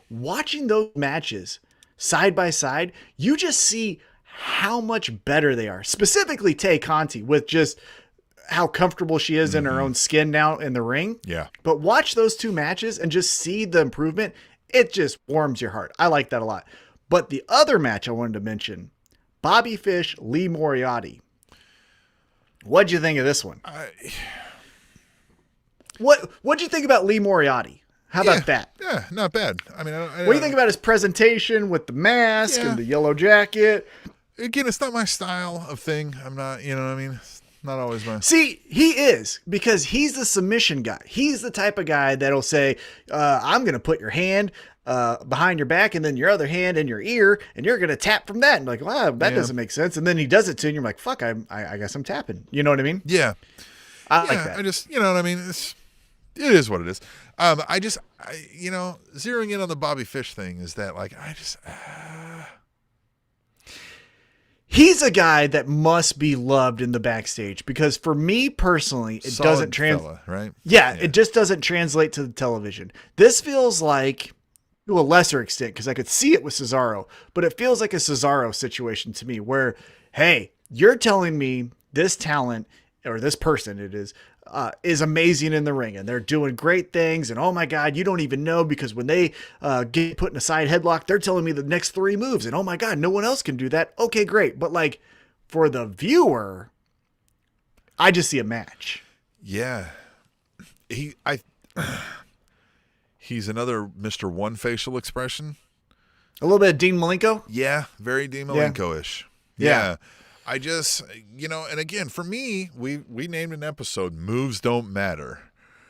Watching those matches side by side, you just see how much better they are. Specifically Tay Conti with just how comfortable she is in her own skin now in the ring. Yeah. But watch those two matches and just see the improvement. It just warms your heart. I like that a lot. But the other match I wanted to mention, Bobby Fish, Lee Moriarty. What'd you think of this one? What'd you think about Lee Moriarty? How about that? Yeah, not bad. I mean, What do you think about his presentation with the mask and the yellow jacket? Again, it's not my style of thing. I'm not, you know what I mean? It's not always my... See, he is, because he's the submission guy. He's the type of guy that'll say, I'm going to put your hand behind your back and then your other hand in your ear, and you're going to tap from that. And like, wow, that doesn't make sense. And then he does it to you, and you're like, fuck, I guess I'm tapping. You know what I mean? Yeah. I like that. I just, you know what I mean? It is what it is. Zeroing in on the Bobby Fish thing is that, like, He's a guy that must be loved in the backstage, because for me personally, it doesn't translate. Right? Yeah, it just doesn't translate to the television. This feels like, to a lesser extent, because I could see it with Cesaro, but it feels like a Cesaro situation to me where, hey, you're telling me this talent, or this person it is amazing in the ring, and they're doing great things, and oh my God, you don't even know, because when they get put in a side headlock, they're telling me the next 3 moves, and oh my God, no one else can do that. Okay, great. But like, for the viewer, I just see a match. Yeah. He's another Mr. One facial expression. A little bit of Dean Malenko. Yeah, very Dean Malenko-ish. Yeah. I just, and again, for me, we named an episode, Moves Don't Matter.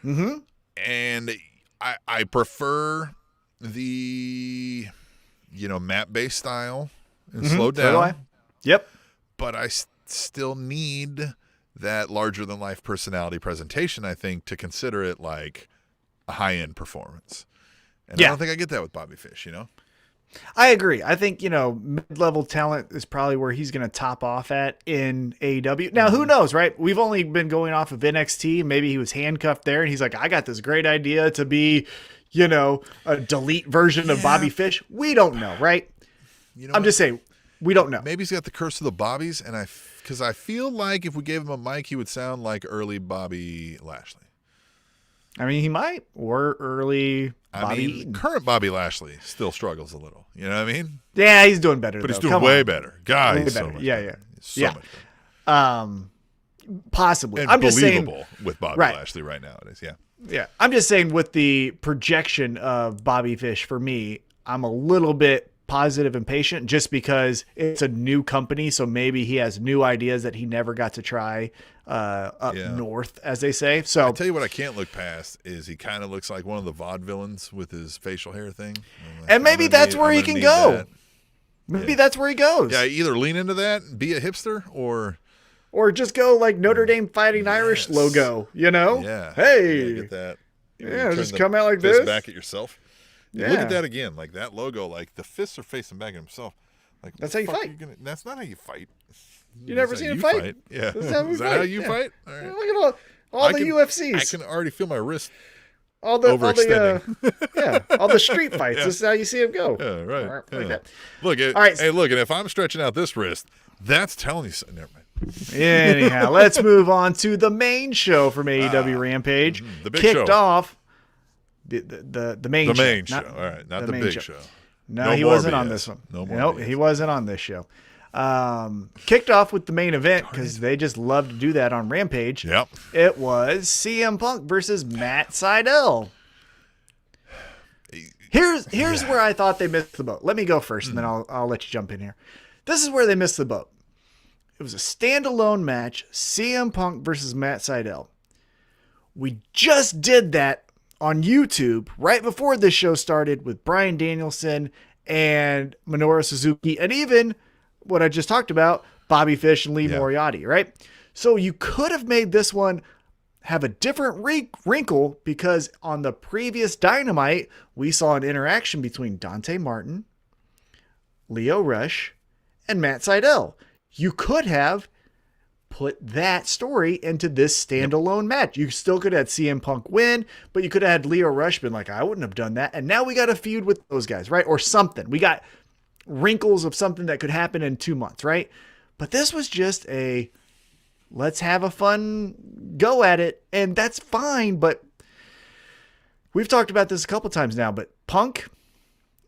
Mm-hmm. And I prefer the, map-based style and slow down. So do I. Yep. But I still need that larger-than-life personality presentation, I think, to consider it like a high-end performance. And I don't think I get that with Bobby Fish, I agree. I think, mid-level talent is probably where he's going to top off at in AEW. Now, who knows, right? We've only been going off of NXT. Maybe he was handcuffed there, and he's like, I got this great idea to be, a delete version of Bobby Fish. We don't know, right? I'm just saying, we don't know. Maybe he's got the curse of the Bobbies, and because I feel like if we gave him a mic, he would sound like early Bobby Lashley. I mean, he might, or early Bobby Eaton. Current Bobby Lashley still struggles a little. You know what I mean? Yeah, he's doing better, but though. he's doing way better. God, he's so much better. Yeah. He's so much better. Possibly. And I'm just saying with Bobby right. Lashley right nowadays. Yeah. Yeah. I'm just saying with the projection of Bobby Fish, for me, I'm a little bit positive and patient just because it's a new company. So maybe he has new ideas that he never got to try up north, as they say. So I'll tell you what I can't look past is he kind of looks like one of the vaudevillains with his facial hair thing. And maybe that's where he can go. Maybe that's where he goes. Yeah, either lean into that and be a hipster or just go like Notre Dame Fighting Irish logo, you know? Yeah. Hey. Yeah, get that. Yeah, just come out like this. Back at yourself. Yeah. Look at that again. Like that logo, like the fists are facing back at himself. Like that's how you fight. That's not how you fight. You never seen him fight? Yeah. That's how we Is that how you fight? All right. Look at all the UFCs. I can already feel my wrist all the overextending. all the street fights. Yeah. This is how you see him go. Yeah, right. Like that. Look, all right. Hey, look, and if I'm stretching out this wrist, that's telling you something. Never mind. Anyhow, let's move on to the main show from AEW Rampage. The big kicked show. off the main show. All right, not the big show. No, he wasn't on this one. No more. Nope, he wasn't on this show. Kicked off with the main event because they just love to do that on Rampage. Yep. It was CM Punk versus Matt Seidel. Here's where I thought they missed the boat. Let me go first, and then I'll let you jump in here. This is where they missed the boat. It was a standalone match, CM Punk versus Matt Seidel. We just did that on YouTube right before this show started with Bryan Danielson and Minoru Suzuki, and even what I just talked about, Bobby Fish and Lee Moriarty, right? So you could have made this one have a different wrinkle because on the previous Dynamite, we saw an interaction between Dante Martin, Lio Rush, and Matt Seidel. You could have put that story into this standalone match. You still could have had CM Punk win, but you could have had Lio Rush been like, I wouldn't have done that. And now we got a feud with those guys, right? Or something. We got wrinkles of something that could happen in 2 months, right? But this was just let's have a fun go at it. And that's fine, but we've talked about this a couple times now, but Punk,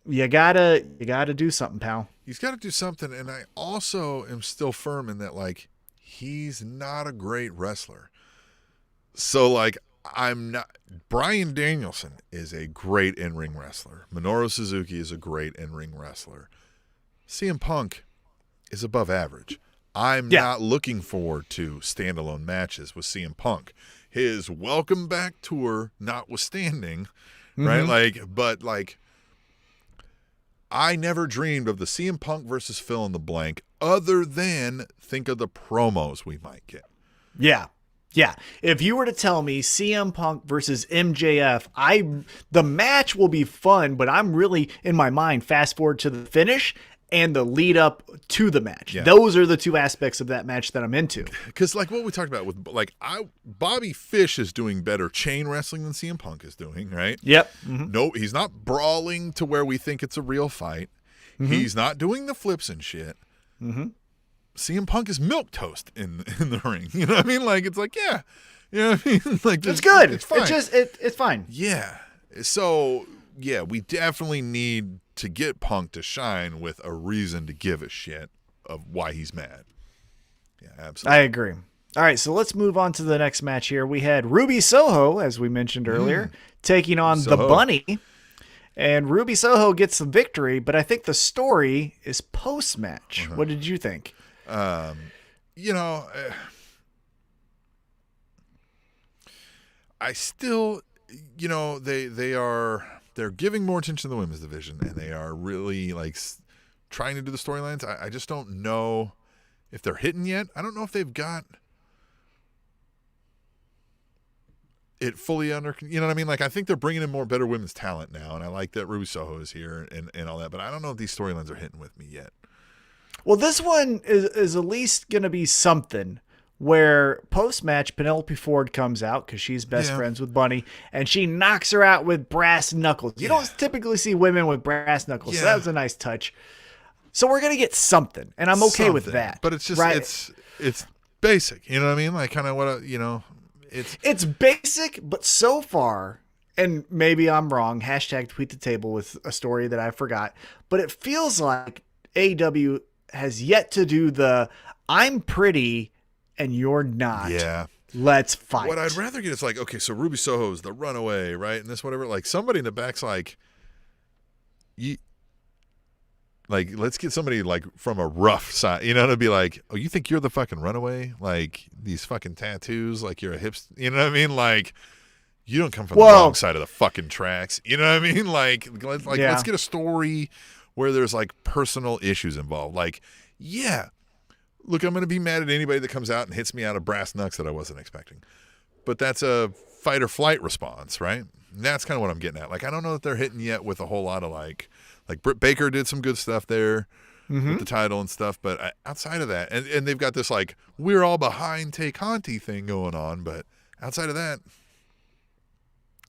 you gotta do something, pal. He's got to do something, and I also am still firm in that, like, he's not a great wrestler. So, like, I'm not. Bryan Danielson is a great in-ring wrestler. Minoru Suzuki is a great in-ring wrestler. CM Punk is above average. I'm not looking forward to standalone matches with CM Punk. His welcome back tour notwithstanding, right? Like, I never dreamed of the CM Punk versus Phil in the blank other than think of the promos we might get. Yeah. Yeah. If you were to tell me CM Punk versus MJF, the match will be fun, but I'm really, in my mind, fast forward to the finish and the lead up to the match. Yeah. Those are the two aspects of that match that I'm into. Because like what we talked about with Bobby Fish is doing better chain wrestling than CM Punk is doing, right? Yep. Mm-hmm. No, he's not brawling to where we think it's a real fight. Mm-hmm. He's not doing the flips and shit. Mm-hmm. CM Punk is milquetoast in the ring. You know what I mean? Like it's like, yeah. You know what I mean? Like it's good. It's fine. It's fine. Yeah. So yeah, we definitely need to get Punk to shine with a reason to give a shit of why he's mad. Yeah, absolutely. I agree. All right, so let's move on to the next match here. We had Ruby Soho, as we mentioned earlier, taking on the Bunny. And Ruby Soho gets the victory, but I think the story is post-match. What did you think? I still, they're giving more attention to the women's division, and they are really like trying to do the storylines. I just don't know if they're hitting yet. I don't know if they've got it fully under, you know what I mean? Like, I think they're bringing in more better women's talent now, and I like that Ruby Soho is here and all that, but I don't know if these storylines are hitting with me yet. Well, this one is at least going to be something where post-match Penelope Ford comes out because she's best friends with Bunny, and she knocks her out with brass knuckles. You don't typically see women with brass knuckles, so that was a nice touch. So we're going to get something, and I'm okay with that. But it's just, it's basic, you know what I mean? Like, kind of what, It's basic, but so far, and maybe I'm wrong, hashtag tweet the table with a story that I forgot, but it feels like AEW has yet to do the I'm pretty, and you're not. Yeah. Let's fight. What I'd rather get is like, okay, so Ruby Soho's the runaway, right? And this, whatever. Like, somebody in the back's like, let's get somebody like from a rough side, to be like, oh, you think you're the fucking runaway? Like, these fucking tattoos, like you're a hipster, you know what I mean? Like, you don't come from the wrong side of the fucking tracks, you know what I mean? Like, let's get a story where there's like personal issues involved. Like, yeah, look, I'm going to be mad at anybody that comes out and hits me out of brass knucks that I wasn't expecting. But that's a fight or flight response, right? And that's kind of what I'm getting at. Like, I don't know that they're hitting yet with a whole lot of like Britt Baker did some good stuff there with the title and stuff. But outside of that, and they've got this like, we're all behind Tay Conti thing going on. But outside of that,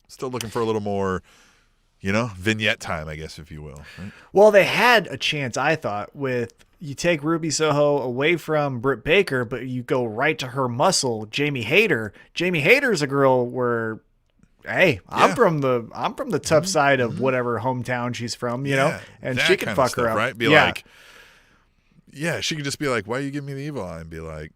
still looking for a little more, vignette time, I guess, if you will. Right? Well, they had a chance, I thought, with you take Ruby Soho away from Britt Baker, but you go right to her muscle, Jamie Hayter. Jamie Hayter's a girl where, hey, I'm from the tough side of whatever hometown she's from, and she can fuck her up, right? Like, she could just be like, why are you giving me the evil eye? And be like,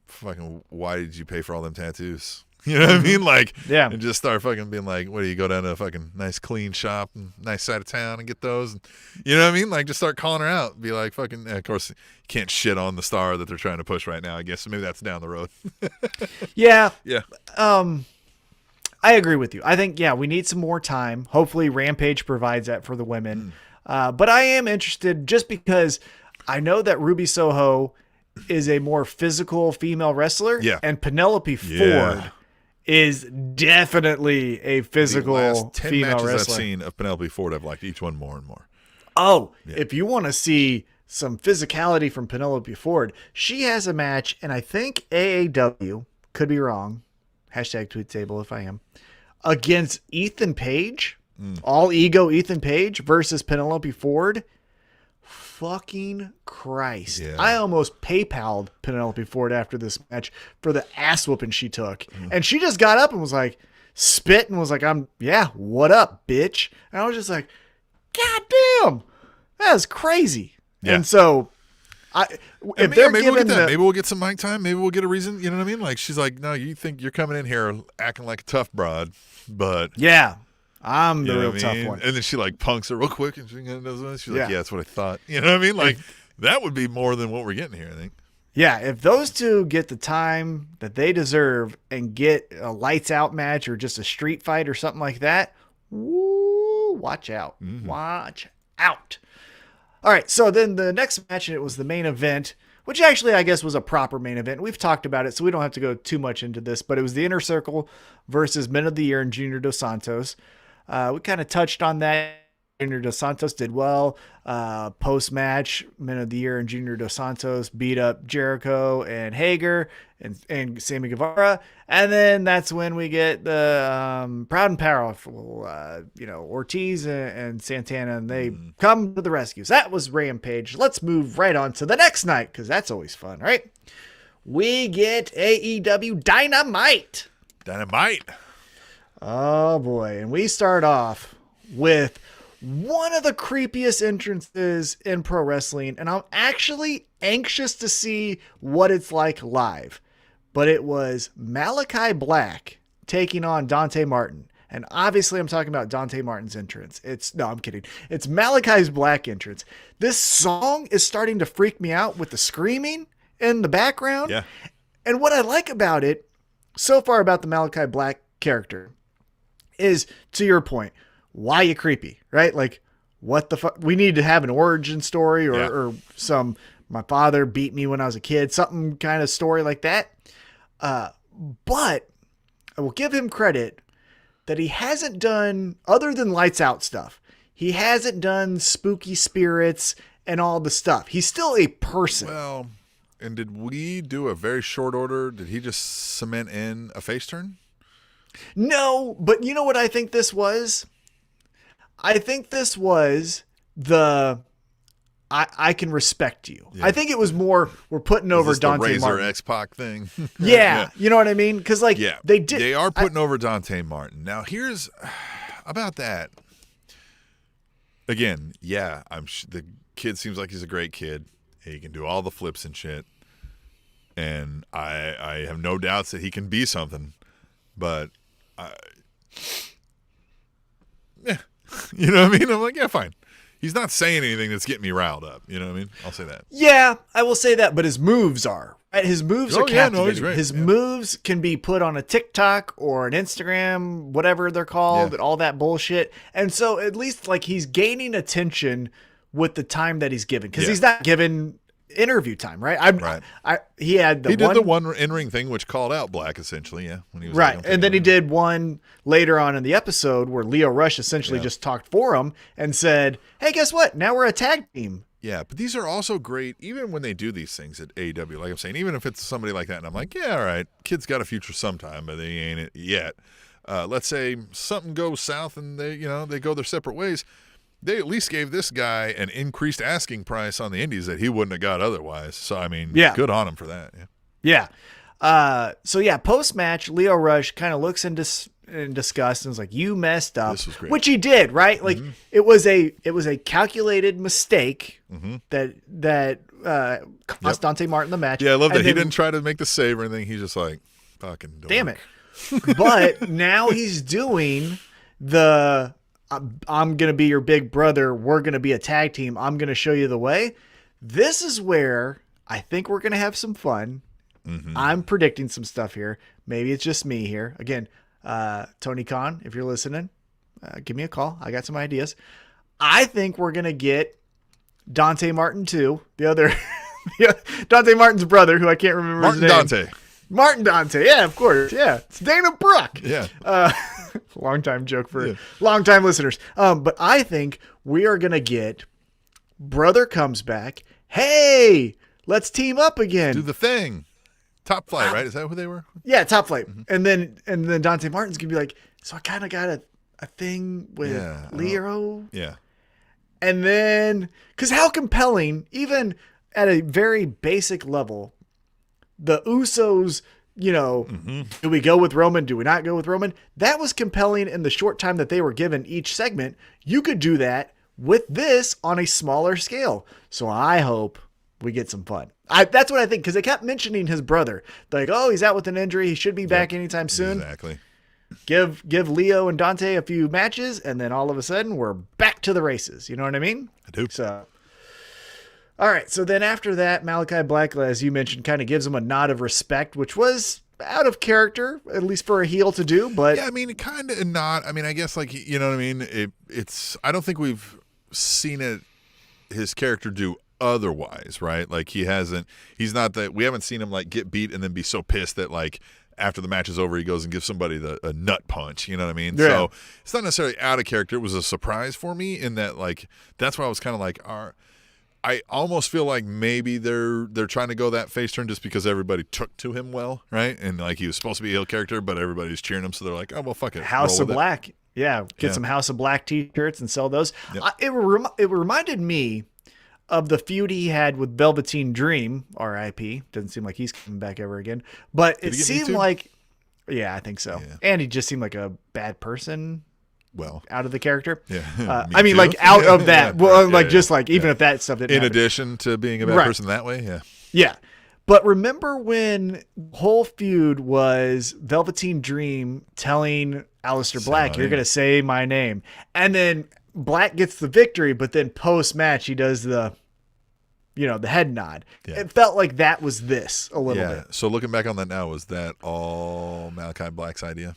fucking, why did you pay for all them tattoos? You know what I mean? Like, and just start fucking being like, what do you go down to a fucking nice clean shop and nice side of town and get those? And, you know what I mean? Like, just start calling her out. Be like, fucking, of course, you can't shit on the star that they're trying to push right now, I guess. So maybe that's down the road. Yeah. Yeah. I agree with you. I think, we need some more time. Hopefully Rampage provides that for the women. But I am interested just because I know that Ruby Soho is a more physical female wrestler. Yeah. And Penelope Ford is definitely a physical the last 10 female matches wrestler. I've seen of Penelope Ford, I've liked each one more and more. Oh, if you want to see some physicality from Penelope Ford, she has a match, and I think AEW, could be wrong, hashtag tweet table if I am, against Ethan Page, all ego Ethan Page versus Penelope Ford. Fucking Christ. Yeah. I almost PayPal'd Penelope Ford after this match for the ass whooping she took. And she just got up and was like, spit and was like, what up, bitch? And I was just like, God damn, that is crazy. Yeah. And so, maybe we'll get that. Maybe we'll get some mic time. Maybe we'll get a reason. You know what I mean? Like, she's like, no, you think you're coming in here acting like a tough broad, but I'm the real tough one. And then she like punks her real quick and she's like, yeah, that's what I thought. You know what I mean? Like, that would be more than what we're getting here, I think. Yeah, if those two get the time that they deserve and get a lights out match or just a street fight or something like that, woo, watch out. Watch out. All right, so then the next match, it was the main event, which actually I guess was a proper main event. We've talked about it, so we don't have to go too much into this, but it was the Inner Circle versus Men of the Year and Junior Dos Santos. We kind of touched on that. Junior Dos Santos did well. Post-match, Men of the Year and Junior Dos Santos beat up Jericho and Hager and Sammy Guevara. And then that's when we get the proud and powerful, Ortiz and Santana, and they come to the rescues. That was Rampage. Let's move right on to the next night, because that's always fun, right? We get AEW Dynamite. Oh, boy. And we start off with one of the creepiest entrances in pro wrestling, and I'm actually anxious to see what it's like live. But it was Malachi Black taking on Dante Martin. And obviously I'm talking about Dante Martin's entrance. I'm kidding. It's Malachi's Black entrance. This song is starting to freak me out with the screaming in the background. Yeah. And what I like about it so far about the Malachi Black character is, to your point, why you creepy, right? Like, what the fuck? We need to have an origin story or some, my father beat me when I was a kid, something kind of story like that. But I will give him credit that he hasn't done, other than lights out stuff, he hasn't done spooky spirits and all the stuff. He's still a person. Well, and did we do a very short order? Did he just cement in a face turn? No, but you know what I think this was? I think this was the I can respect you. Yeah. I think it was more we're putting over Dante the Martin. Razor X-Pac thing. Yeah, you know what I mean? Because they are putting over Dante Martin. Now here's about that. Again, the kid seems like he's a great kid. He can do all the flips and shit. and I have no doubts that he can be something. But, you know what I mean? I'm like, yeah, fine. He's not saying anything that's getting me riled up. You know what I mean? I'll say that. Yeah, I will say that, but his moves are. Right? His moves are captivating. He's great. His moves can be put on a TikTok or an Instagram, whatever they're called, and all that bullshit. And so at least like he's gaining attention with the time that he's given, because he's not given interview time, right? He did the one in-ring thing, which called out Black essentially, when he was right, and then he did one later on in the episode where Lio Rush essentially just talked for him and said, "Hey, guess what? Now we're a tag team." Yeah, but these are also great, even when they do these things at AEW. Like I'm saying, even if it's somebody like that, and I'm like, yeah, all right, kid's got a future sometime, but they ain't it yet. Let's say something goes south and they go their separate ways. They at least gave this guy an increased asking price on the indies that he wouldn't have got otherwise. So, I mean, good on him for that. Yeah. Post-match, Lio Rush kind of looks in disgust and is like, "You messed up," This was great. Which he did, right? Like it was a calculated mistake that cost Dante Martin the match. Yeah, I love that. He didn't try to make the save or anything. He's just like, fucking dork. Damn it. But now he's doing the I'm going to be your big brother. We're going to be a tag team. I'm going to show you the way. This is where I think we're going to have some fun. I'm predicting some stuff here. Maybe it's just me here. Again, Tony Khan, if you're listening, give me a call. I got some ideas. I think we're going to get Dante Martin too. The other Dante Martin's brother, who I can't remember his name. Martin Dante. Yeah, of course. Yeah. It's Dana Brooke. Yeah. Long time joke for long time listeners. But I think we are going to get brother comes back. Hey, let's team up again. Do the thing. Top Flight, right? Is that who they were? Yeah, Top Flight. And then Dante Martin's going to be like, so I kind of got a thing with Leo. Yeah. And then, because how compelling, even at a very basic level, the Usos, do we go with Roman? Do we not go with Roman? That was compelling in the short time that they were given each segment. You could do that with this on a smaller scale. So I hope we get some fun. That's what I think, because they kept mentioning his brother. Like, oh, he's out with an injury. He should be back anytime soon. Exactly. Give Leo and Dante a few matches, and then all of a sudden we're back to the races. You know what I mean? I do. So, all right. So then after that, Malachi Black, as you mentioned, kind of gives him a nod of respect, which was out of character, at least for a heel to do. But yeah, I mean, kind of not. I mean, I guess like, you know what I mean? It's. I don't think we've seen his character do otherwise, right? Like he's not that. We haven't seen him like get beat and then be so pissed that like after the match is over, he goes and gives somebody a nut punch. You know what I mean? Yeah. So it's not necessarily out of character. It was a surprise for me in that, like, that's why I was kind of like, I almost feel like maybe they're trying to go that face turn just because everybody took to him well, right? And like he was supposed to be a heel character, but everybody's cheering him, so they're like, oh well, fuck it. House of Black, get some House of Black T-shirts and sell those. Yep. It reminded me of the feud he had with Velveteen Dream, R.I.P. Doesn't seem like he's coming back ever again, but it seemed like, I think so. Yeah. And he just seemed like a bad person. Well, out of the character. Yeah. I mean, too. Like out of that. Well, like just like even if that stuff didn't happen. Addition to being a bad person that way. Yeah. Yeah. But remember when the whole feud was Velveteen Dream telling Aleister Black, "You're going to say my name," and then Black gets the victory, but then post match he does the head nod. Yeah. It felt like that was this a little bit. So looking back on that now, was that all Malachi Black's idea?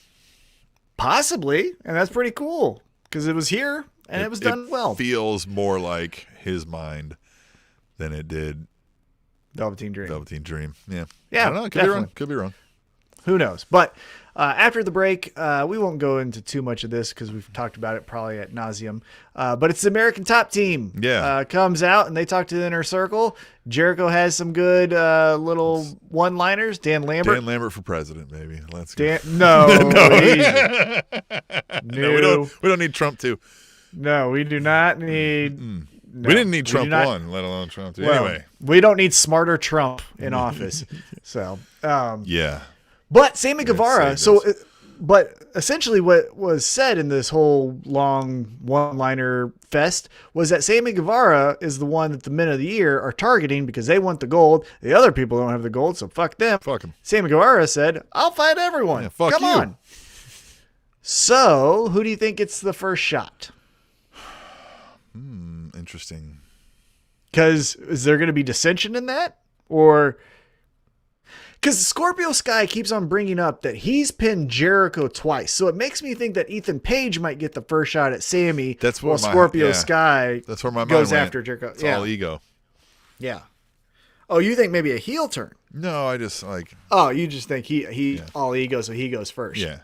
Possibly, and that's pretty cool because it was here and it was done well. Feels more like his mind than it did Velveteen Dream. Yeah. Yeah. I don't know. Could be wrong. Who knows? But after the break, we won't go into too much of this because we've talked about it probably ad nauseum. But it's the American Top Team. Yeah. Comes out and they talk to the Inner Circle. Jericho has some good little one-liners. Dan Lambert for president, maybe. Let's go. No. No, we don't need Trump too. No, we do not need. No, we didn't need Trump 1, let alone Trump 2. Well, anyway, we don't need smarter Trump in office. So yeah. But Sammy Guevara, so But essentially what was said in this whole long one-liner fest was that Sammy Guevara is the one that the men of the year are targeting because they want the gold. The other people don't have the gold, so fuck them. Fuck them. Sammy Guevara said, I'll fight everyone. Yeah, fuck Come you. on. So, who do you think gets the first shot? Interesting. Because is there going to be dissension in that? Or... Because Scorpio Sky keeps on bringing up that he's pinned Jericho twice. So it makes me think that Ethan Page might get the first shot at Sammy. That's where while Scorpio Sky that's where my mind goes went. after Jericho. It's all ego. Yeah. Oh, you think maybe a heel turn? No, I just like... Oh, you just think he all ego, so he goes first. Yeah.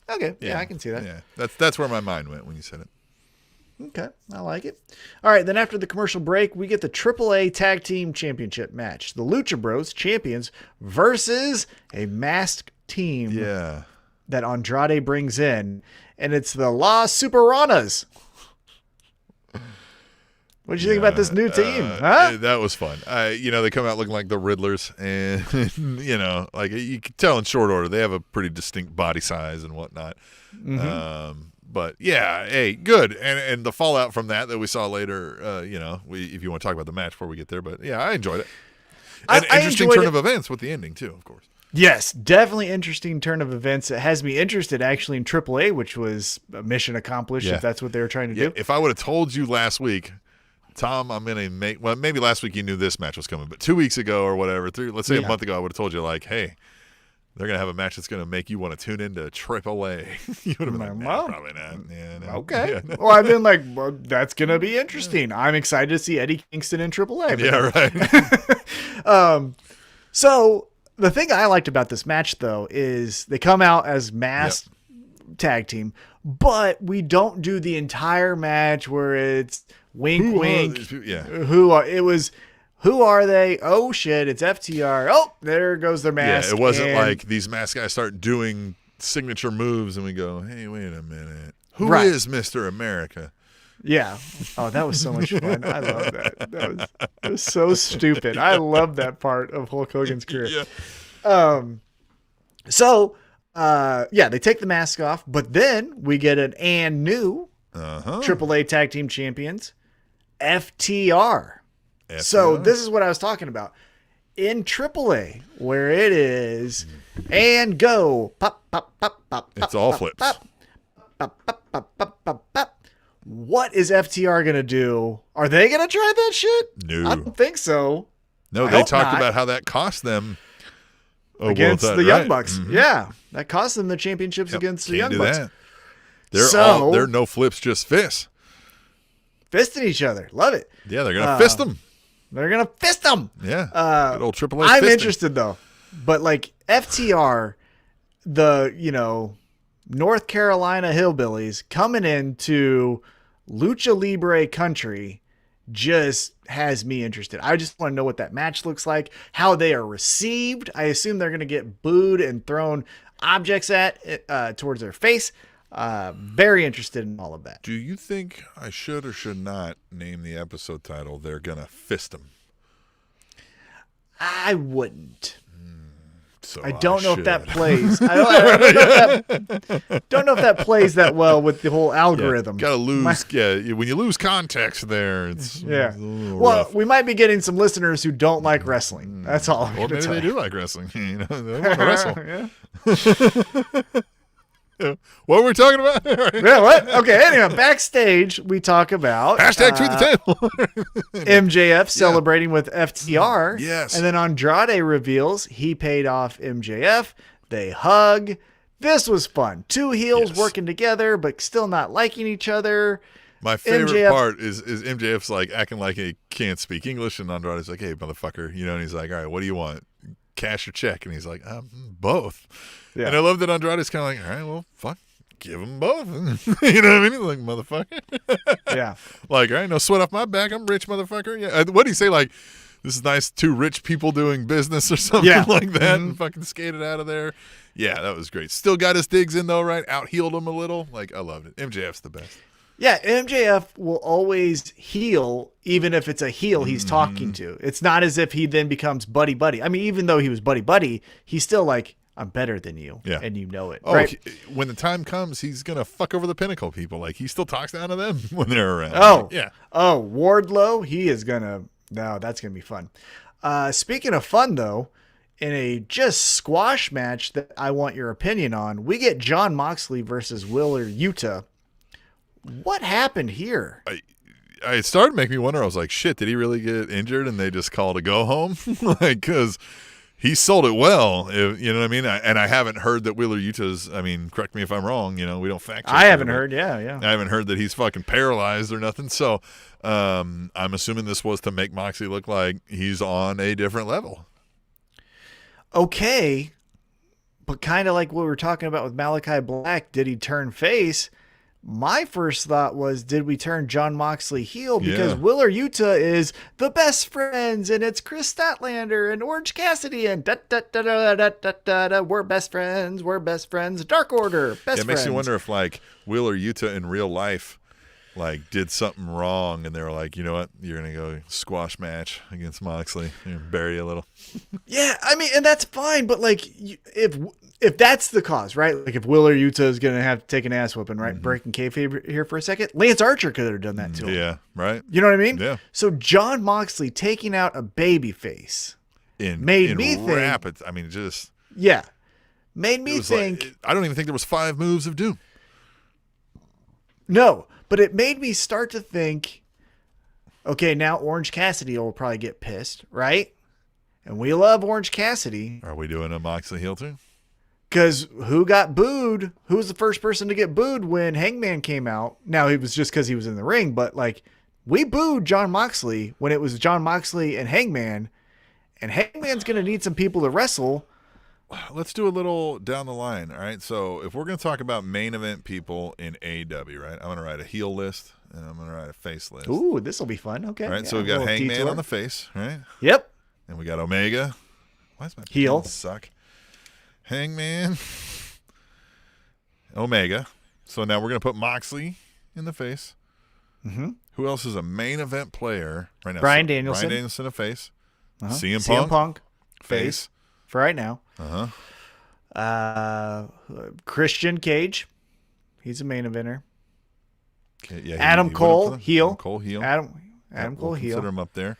Okay. Yeah, I can see that. Yeah. That's where my mind went when you said it. Okay, I like it. All right, then after the commercial break, we get the AAA Tag Team Championship match. The Lucha Bros champions versus a masked team that Andrade brings in, and it's the Las Superanas. What did you think about this new team? Huh? That was fun. They come out looking like the Riddlers, and like you can tell in short order they have a pretty distinct body size and whatnot. Mm-hmm. But yeah, hey, good. And the fallout from that we saw later, if you want to talk about the match before we get there, but yeah, I enjoyed it. An interesting turn of events with the ending too, of course. Yes, definitely interesting turn of events. It has me interested actually in AAA, which was a mission accomplished if that's what they were trying to do. If I would have told you last week, Tom, I'm going to maybe last week you knew this match was coming, but 2 weeks ago or whatever, let's say a month ago, I would have told you like, hey, they're going to have a match that's going to make you want to tune into AAA. You would have been like, probably not. Yeah, no. Okay. Yeah, no. Well, I've been like, that's going to be interesting. I'm excited to see Eddie Kingston in AAA. Yeah, right. So the thing I liked about this match, though, is they come out as masked tag team, but we don't do the entire match where it's wink, wink. Who are they? Oh, shit, it's FTR. Oh, there goes their mask. Yeah, it wasn't like these masked guys start doing signature moves and we go, hey, wait a minute. Who is Mr. America? Yeah. Oh, that was so much fun. I love that. That was so stupid. I love that part of Hulk Hogan's career. Yeah. They take the mask off, but then we get an new AAA Tag Team Champions, FTR. So this is what I was talking about. In AAA, where it is, and go. Pop, pop, pop, pop, it's pop, all pop, flips. Pop, pop, pop, pop, pop, pop, pop. What is FTR going to do? Are they going to try that shit? No. I don't think so. No, they talked about how that cost them against the Young Bucks. Mm-hmm. Yeah, that cost them the championships against the Young Bucks. That. They're no flips, just fists. Fisting each other. Love it. Yeah, they're going to fist them. They're going to fist them. Yeah. Good old AAA I'm fisting. interested, though. But, like, FTR, the, North Carolina hillbillies coming into Lucha Libre country just has me interested. I just want to know what that match looks like, how they are received. I assume they're going to get booed and thrown objects towards their face. Very interested in all of that. Do you think I should or should not name the episode title They're Gonna Fist Them? I wouldn't. So I don't know if that plays. I don't know if that plays that well with the whole algorithm. Gotta lose. When you lose context there, it's well, rough. we might be getting some listeners who don't like wrestling. That's all. Or maybe they do like wrestling. They want to wrestle. What were we talking about? Yeah, what? Okay, anyway, backstage we talk about hashtag tweet the table. MJF celebrating with FTR. Yes. And then Andrade reveals he paid off MJF. They hug. This was fun. Two heels working together, but still not liking each other. My favorite part is MJF's like acting like he can't speak English, and Andrade's like, hey, motherfucker. And he's like, all right, what do you want? Cash or check? And he's like, both. Yeah. And I love that Andrade's kind of like, all right, well, fuck, give them both. You know what I mean? He's like, motherfucker. Yeah. Like, all right, no sweat off my back. I'm rich, motherfucker. Yeah. What do you say? Like, this is nice. Two rich people doing business or something like that, and fucking skated out of there. Yeah, that was great. Still got his digs in though, right? Out-heeled him a little. Like, I loved it. MJF's the best. Yeah, MJF will always heel, even if it's a heel he's talking to. It's not as if he then becomes buddy-buddy. I mean, even though he was buddy-buddy, he's still like, I'm better than you. Yeah. And you know it. Oh, right? When the time comes, he's going to fuck over the Pinnacle people. Like, he still talks down to them when they're around. Oh. Like, yeah. Oh, Wardlow, he is going to... No, that's going to be fun. Speaking of fun, though, in a just squash match that I want your opinion on, we get Jon Moxley versus Wheeler Yuta. What happened here? I started to make me wonder. I was like, shit, did he really get injured and they just called a go home? Like, because he sold it well, you know what I mean? And I haven't heard that Wheeler Yuta's, I mean, correct me if I'm wrong, you know, we don't fact check. I haven't heard, yeah. I haven't heard that he's fucking paralyzed or nothing. So I'm assuming this was to make Moxley look like he's on a different level. Okay, but kind of like what we were talking about with Malachi Black, did he turn face? My first thought was, did we turn Jon Moxley heel? Because Wheeler Yuta is the best friends, and it's Chris Statlander and Orange Cassidy, and we're best friends, Dark Order, best friends. It makes me wonder if, like, Wheeler Yuta in real life, like, did something wrong, and they were like, you know what, you're going to go squash match against Moxley and bury you a little. Yeah, I mean, and that's fine, but, like, if that's the cause, right? Like, if Wheeler Yuta is going to have to take an ass whooping, right? Breaking kayfabe here for a second. Lance Archer could have done that to him. Yeah, right. You know what I mean? Yeah. So Jon Moxley taking out a baby face made me think. Rapid, I mean, just. Yeah. Made me think. Like, I don't even think there was 5 moves of doom. No, but it made me start to think, okay, now Orange Cassidy will probably get pissed, right? And we love Orange Cassidy. Are we doing a Moxley heel turn? Because who got booed? Who was the first person to get booed when Hangman came out? Now, it was just because he was in the ring, but, like, we booed Jon Moxley when it was Jon Moxley and Hangman's going to need some people to wrestle. Let's do a little down the line, all right? So if we're going to talk about main event people in AEW, right, I'm going to write a heel list, and I'm going to write a face list. Ooh, this will be fun. Okay. All right, yeah, so we've got Hangman detour on the face, right? Yep. And we got Omega. Why does my heel pen suck? Hangman, Omega. So now we're going to put Moxley in the face. Mm-hmm. Who else is a main event player right now? Bryan Danielson. Bryan Danielson, a face. Uh-huh. CM Punk, face. For right now. Christian Cage. He's a main eventer. Okay, yeah, Adam Cole, heel. Adam Cole, heel. Adam Cole, heel. Consider him up there.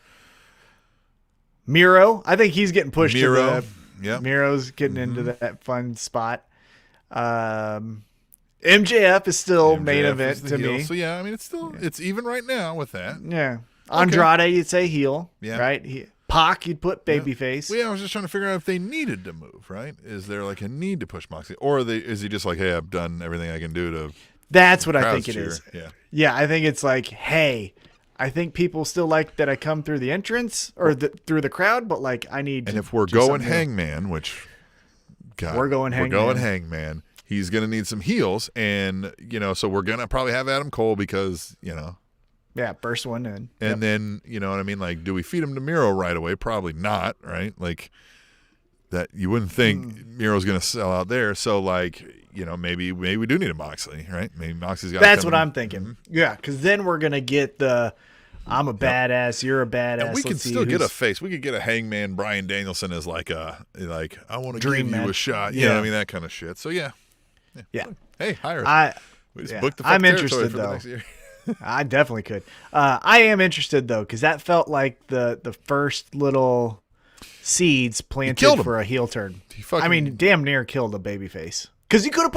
Miro. I think he's getting pushed to the... Yeah, Miro's getting into that fun spot. MJF is still main event to me. So yeah, I mean it's even right now with that. Yeah, Andrade you'd say heel. Yeah, right. Pac you'd put babyface. Well, yeah, I was just trying to figure out if they needed to move. Right? Is there like a need to push Moxley, or is he just like, hey, I've done everything I can do to? That's what I think it is. Yeah. Yeah, I think it's like, hey, I think people still like that I come through the entrance or through the crowd, but like I need. And if we're going Hangman, which we're going Hangman, he's going to need some heels, and so we're going to probably have Adam Cole because Yeah, first one in. And then you know what I mean. Like, do we feed him to Miro right away? Probably not, right? Like that you wouldn't think Miro's going to sell out there. So like. Maybe we do need a Moxley, right? Maybe Moxley's got. That's what I'm thinking. Mm-hmm. Yeah, because then we're gonna get the I'm a badass, you're a badass. And we can still get a face. We could get a Hangman Bryan Danielson as like I want to give you a shot. You know what I mean? That kind of shit. So yeah. Hey, hire us. We just booked the fuck I'm territory interested for though. the next year. I definitely could. I am interested though, because that felt like the first little seeds planted for a heel turn. I mean, damn near killed a babyface. Because you could have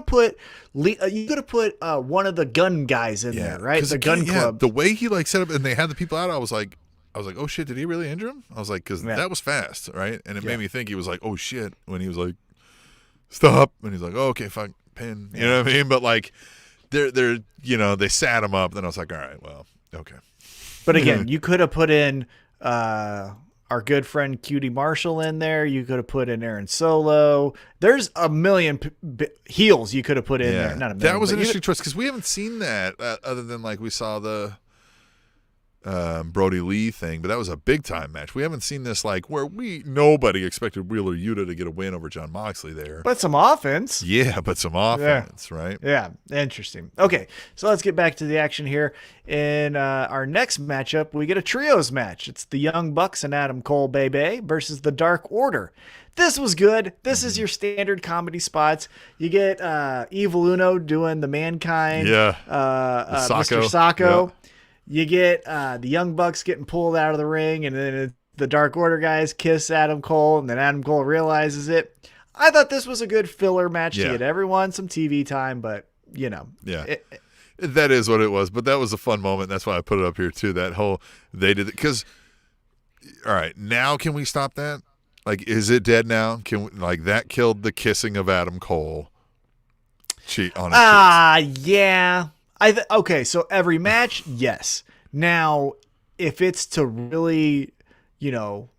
put one of the gun guys in there, right? The gun club. The way he like set up and they had the people out, I was like, oh shit, did he really injure him? I was like, because that was fast, right? And it made me think he was like, oh shit, when he was like, stop, and he's like, oh, okay, fuck, pin, you know what I mean? But like, they're they sat him up. Then I was like, all right, well, okay. But again, you could have put in our good friend Cutie Marshall in there. You could have put in Aaron Solo. There's a million heels you could have put in there. Not a million. That was an interesting choice because we haven't seen that other than like we saw the Brody Lee thing, but that was a big time match. We haven't seen this like where nobody expected Wheeler Yuta to get a win over Jon Moxley there. But some offense. Yeah, but some offense, right? Yeah, interesting. Okay, so let's get back to the action here. In our next matchup, we get a trios match. It's the Young Bucks and Adam Cole Bebe versus the Dark Order. This was good. This is your standard comedy spots. You get Evil Uno doing the Mankind, Mr. Sacco. Yeah. You get the Young Bucks getting pulled out of the ring, and then the Dark Order guys kiss Adam Cole, and then Adam Cole realizes it. I thought this was a good filler match to get everyone some TV time, but, you know. Yeah. That is what it was, but that was a fun moment. That's why I put it up here, too. That whole, they did it. Because, all right, now can we stop that? Like, is it dead now? Can we, like, that killed the kissing of Adam Cole. Yeah. Okay, so every match, yes. Now, if it's to really, you know,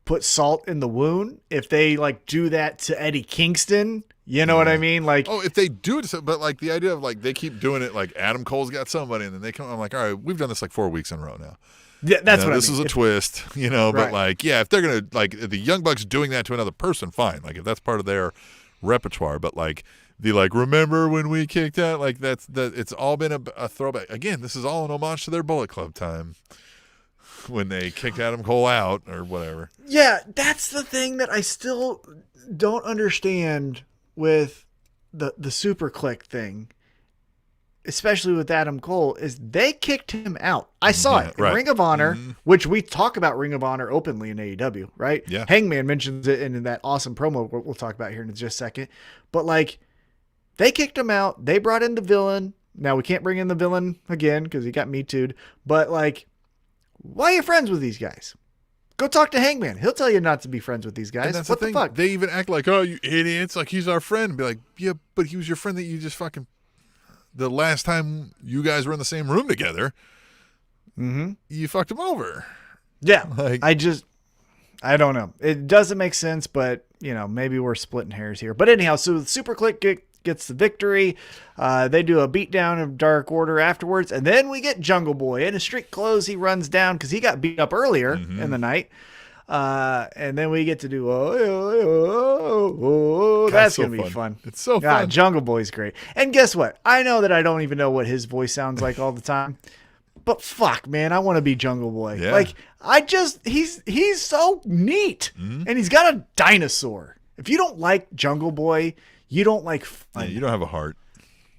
put salt in the wound, if they like do that to Eddie Kingston, you know what I mean? Like, if they do it, but like the idea of like they keep doing it, like Adam Cole's got somebody, and then they come. I'm like, all right, we've done this like 4 weeks in a row now. Yeah, that's what this is a twist, you know. Right. But like, yeah, if they're gonna like the Young Bucks doing that to another person, fine. Like if that's part of their repertoire, but like. Remember when we kicked out? Like it's all been a throwback. Again, this is all an homage to their Bullet Club time when they kicked Adam Cole out or whatever. Yeah, that's the thing that I still don't understand with the Super Click thing, especially with Adam Cole, is they kicked him out. I saw it in Ring of Honor, which we talk about Ring of Honor openly in AEW, right? Yeah. Hangman mentions it in that awesome promo we'll talk about here in just a second. But like, they kicked him out. They brought in the villain. Now we can't bring in the villain again because he got Me Too'd. But like, why are you friends with these guys? Go talk to Hangman. He'll tell you not to be friends with these guys. And that's what the the fuck? They even act like, oh, you idiots. Like he's our friend. And be like, yeah, but he was your friend that you just fucking, the last time you guys were in the same room together, you fucked him over. Yeah. Like, I don't know. It doesn't make sense, but you know, maybe we're splitting hairs here. But anyhow, so the Super Click gets the victory. They do a beatdown of Dark Order afterwards, and then we get Jungle Boy in his street clothes. He runs down because he got beat up earlier in the night, and then we get to do that's so gonna be fun. It's so fun. Jungle Boy's great. And guess what? I know that I don't even know what his voice sounds like all the time, but fuck, man, I want to be Jungle Boy. Yeah. Like he's so neat, and he's got a dinosaur. If you don't like Jungle Boy, you don't like fun. Yeah, you don't have a heart.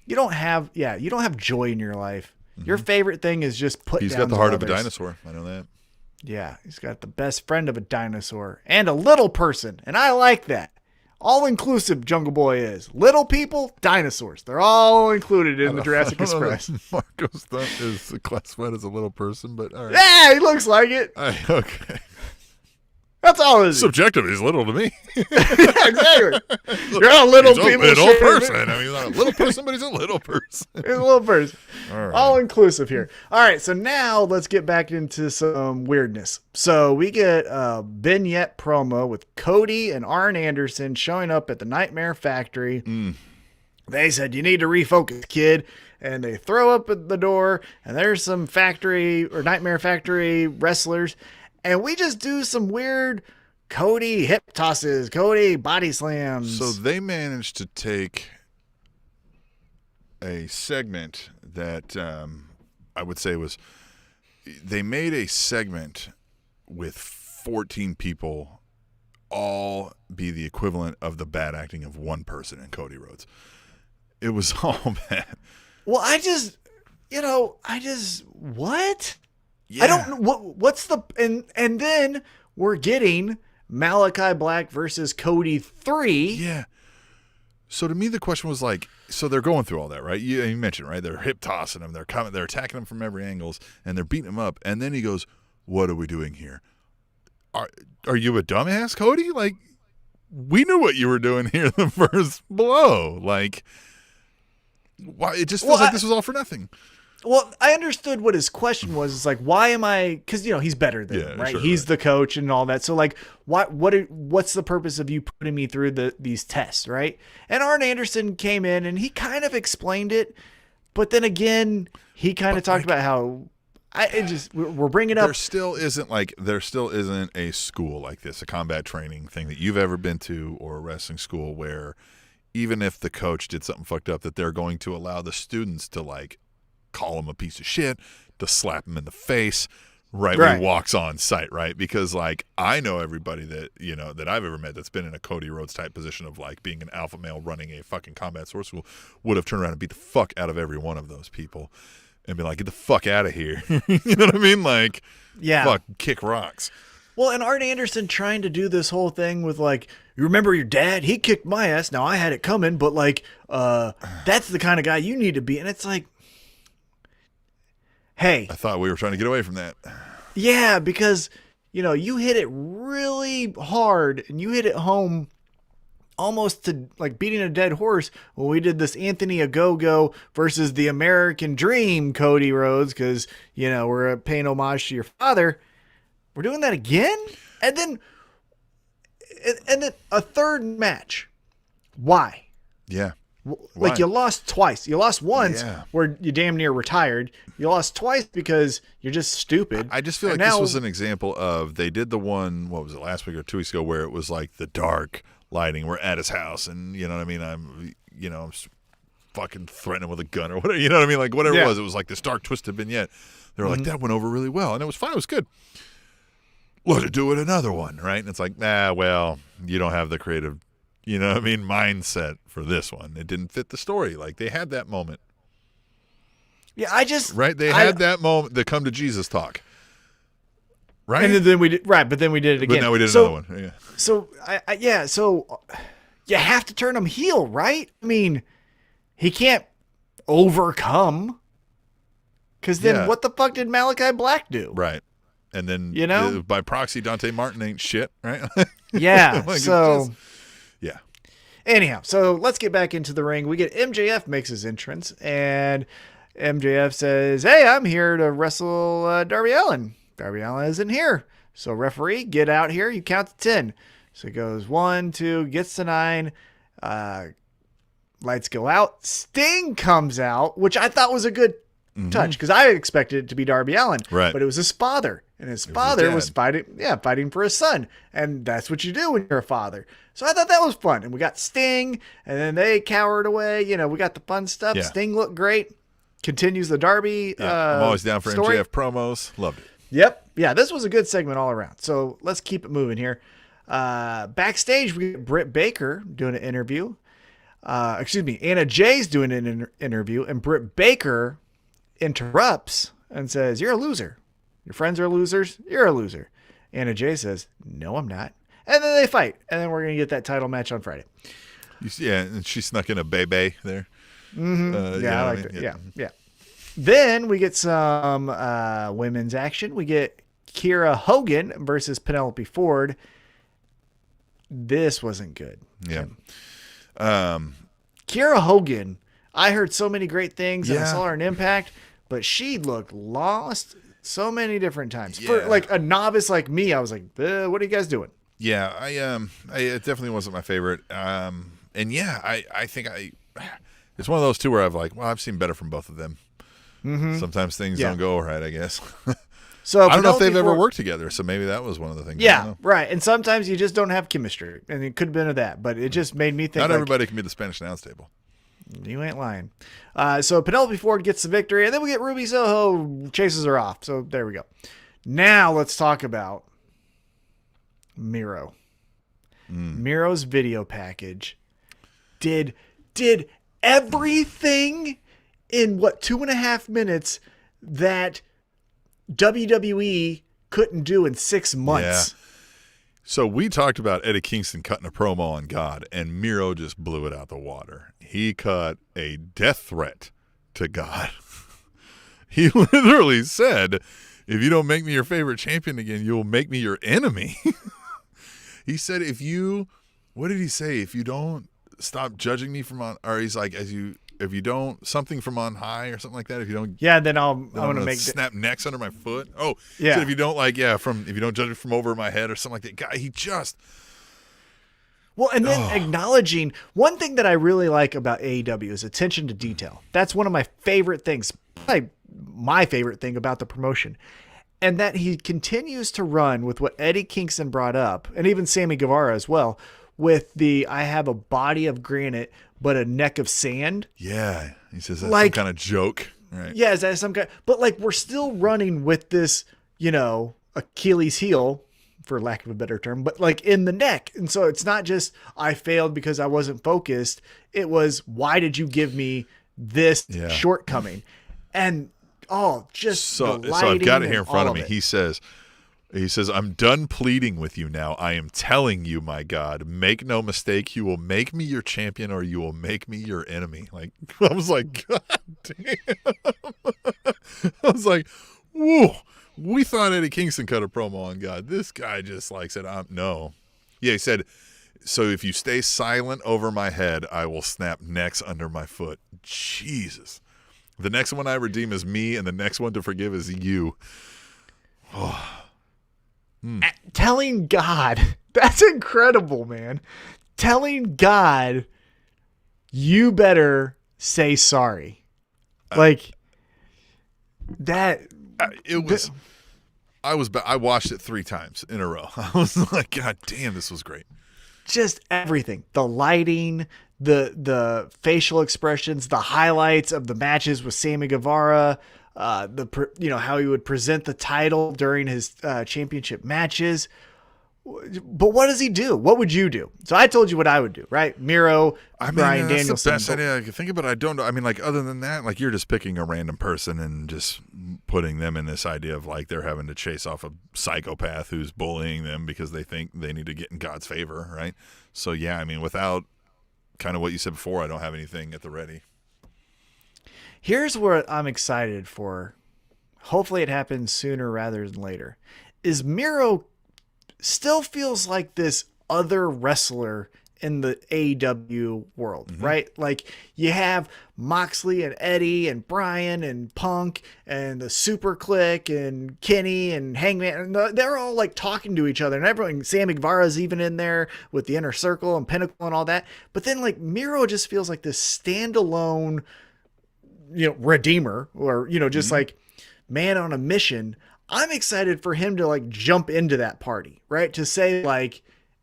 You don't have joy in your life. Your favorite thing is just put down. He's got the heart of a dinosaur. I know that. Yeah, he's got the best friend of a dinosaur and a little person, and I like that. All-inclusive Jungle Boy is. Little people, dinosaurs. They're all included in the Jurassic Express. Marco Stunt is classified as a little person, but all right. Yeah, he looks like it. Okay. That's all it is. Subjective. He's little to me. Yeah, exactly. You're not a little he's people. A little person. I mean, he's not a little person, but he's a little person. He's a little person. All right. All inclusive here. All right. So now let's get back into some weirdness. So we get a vignette promo with Cody and Arn Anderson showing up at the Nightmare Factory. They said, you need to refocus, kid. And they throw up at the door, and there's some Nightmare Factory wrestlers. And we just do some weird Cody hip tosses, Cody body slams. So they managed to take a segment that I would say they made a segment with 14 people all be the equivalent of the bad acting of one person in Cody Rhodes. It was all bad. Well, what? Yeah. I don't know what's the and then we're getting Malachi Black versus Cody 3. Yeah. So to me the question was like, so they're going through all that, right? You mentioned, right? They're hip tossing him, they're attacking him from every angles, and they're beating him up, and then he goes, "What are we doing here? Are you a dumbass, Cody? Like, we knew what you were doing here the first blow. Like, why? It just feels like this was all for nothing." Well, I understood what his question was. It's like, why am I? Because he's better than him, right? Sure, he's the coach and all that. So like, what's the purpose of you putting me through these tests, right? And Arn Anderson came in and he kind of explained it, but then again, he kind of talked about how we're bringing up. There still isn't a school like this, a combat training thing that you've ever been to, or a wrestling school where even if the coach did something fucked up, that they're going to allow the students to like call him a piece of shit, to slap him in the face when he walks on site, right? Because like I know everybody that that I've ever met that's been in a Cody Rhodes type position of like being an alpha male running a fucking combat sports school would have turned around and beat the fuck out of every one of those people and be like, get the fuck out of here. You know what I mean? Like, fuck, kick rocks. Well, and Arn Anderson trying to do this whole thing with like, you remember your dad? He kicked my ass. Now I had it coming, but like, that's the kind of guy you need to be. And it's like, hey, I thought we were trying to get away from that. Yeah, because you hit it really hard and you hit it home almost to like beating a dead horse when we did this Anthony Ogogo versus the American Dream Cody Rhodes, because we're paying homage to your father. We're doing that again, and then a third match. Why? Yeah. Like you lost twice. You lost once where you damn near retired. You lost twice because you're just stupid. I just feel like this was an example of, they did the one, what was it, last week or 2 weeks ago, where it was like the dark lighting. We're at his house and you know what I mean? I'm fucking threatening with a gun or whatever. You know what I mean? Like whatever it was like this dark twisted vignette. They were like, that went over really well. And it was fine. It was good. Let's do it another one, right? And it's like, well, you don't have the creative, mindset for this one. It didn't fit the story. Like they had that moment. Yeah, They had that moment, the come to Jesus talk. Right? And then we did, but then we did it again. But now we did another one. Yeah. So, so you have to turn him heel, right? I mean, he can't overcome, because then what the fuck did Malachi Black do? Right. And then, by proxy, Dante Martin ain't shit, right? Yeah. Like yeah. Anyhow, so let's get back into the ring. We get MJF makes his entrance, and MJF says, "Hey, I'm here to wrestle Darby Allin. Darby Allin isn't here. So referee, get out here. You count to 10. So it goes 1, 2, gets to 9. Lights go out. Sting comes out, which I thought was a good touch, because I expected it to be Darby Allin, right? But it was his father, and his father was fighting for his son, and that's what you do when you're a father. So I thought that was fun, and we got Sting, and then they cowered away. We got the fun stuff. Yeah. Sting looked great. Continues the Darby. I'm always down for story. MJF promos. Loved it. Yep. Yeah, this was a good segment all around. So let's keep it moving here. Backstage, we get Britt Baker doing an interview. Anna Jay's doing an interview, and Britt Baker interrupts and says, "You're a loser. Your friends are losers. You're a loser." Anna Jay says, "No, I'm not." And then they fight, and then we're going to get that title match on Friday. And she snuck in a Bebe there. Mm-hmm. I liked it. Yeah. Then we get some women's action. We get Keira Hogan versus Penelope Ford. This wasn't good. Yeah. Keira Hogan, I heard so many great things, and I saw her in Impact, but she looked lost so many different times. Yeah. For like a novice like me, I was like, what are you guys doing? Yeah, it definitely wasn't my favorite. I think it's one of those two where I've seen better from both of them. Mm-hmm. Sometimes things don't go right, I guess. So I don't know if they've ever worked together, so maybe that was one of the things. Yeah, right. And sometimes you just don't have chemistry, and it could have been of that, but it just made me think. Not everybody can be the Spanish announce table. You ain't lying. So Penelope Ford gets the victory, and then we get Ruby Soho chases her off. So there we go. Now let's talk about Miro. Miro's video package did everything in 2.5 minutes that WWE couldn't do in 6 months. Yeah. So we talked about Eddie Kingston cutting a promo on God, and Miro just blew it out the water. He cut a death threat to God. He literally said, "If you don't make me your favorite champion again, you'll make me your enemy." He said, what did he say? If you don't stop judging me from on, or he's like, if you don't, something from on high or something like that. If you don't, then I'm going to make snap necks under my foot. Oh, yeah. So if you don't if you don't judge it from over my head or something like that. Guy, he just. Well, and then acknowledging one thing that I really like about AEW is attention to detail. That's one of my favorite things. probably my favorite thing about the promotion. And that he continues to run with what Eddie Kingston brought up, and even Sammy Guevara as well, with the I have a body of granite but a neck of sand. Yeah. He says that's some kind of joke. Right. Yeah, is that some kind? But like we're still running with this, Achilles heel, for lack of a better term, but like in the neck. And so it's not just I failed because I wasn't focused. It was, why did you give me this shortcoming? And just so I've got it here in front of me. He says, I'm done pleading with you now. I am telling you, my God, make no mistake. You will make me your champion or you will make me your enemy. Like, I was like, God damn. I was like, whoa. We thought Eddie Kingston cut a promo on God. This guy just said, no. Yeah, he said, so if you stay silent over my head, I will snap necks under my foot. Jesus. The next one I redeem is me, and the next one to forgive is you. Oh. Telling God, that's incredible, man. Telling God, you better say sorry. Like that. I watched it 3 times in a row. I was like, God damn, this was great. Just everything, the lighting, the facial expressions, the highlights of the matches with Sammy Guevara, how he would present the title during his championship matches. But what does he do? What would you do? So I told you what I would do, right? Miro, Bryan Danielson. That's the best idea I can think of, but I don't know. I mean, other than that, you're just picking a random person and just putting them in this idea of they're having to chase off a psychopath who's bullying them because they think they need to get in God's favor, right? So, yeah, I mean, without kind of what you said before, I don't have anything at the ready. Here's what I'm excited for. Hopefully it happens sooner rather than later. Is Miro still feels like this other wrestler in the AEW world, right? Like you have Moxley and Eddie and Bryan and Punk and the Super Click and Kenny and Hangman. And they're all talking to each other, and everyone, Sammy Guevara's even in there with the Inner Circle and Pinnacle and all that. But then Miro just feels like this standalone, redeemer, or, just man on a mission. I'm excited for him to jump into that party, right? To say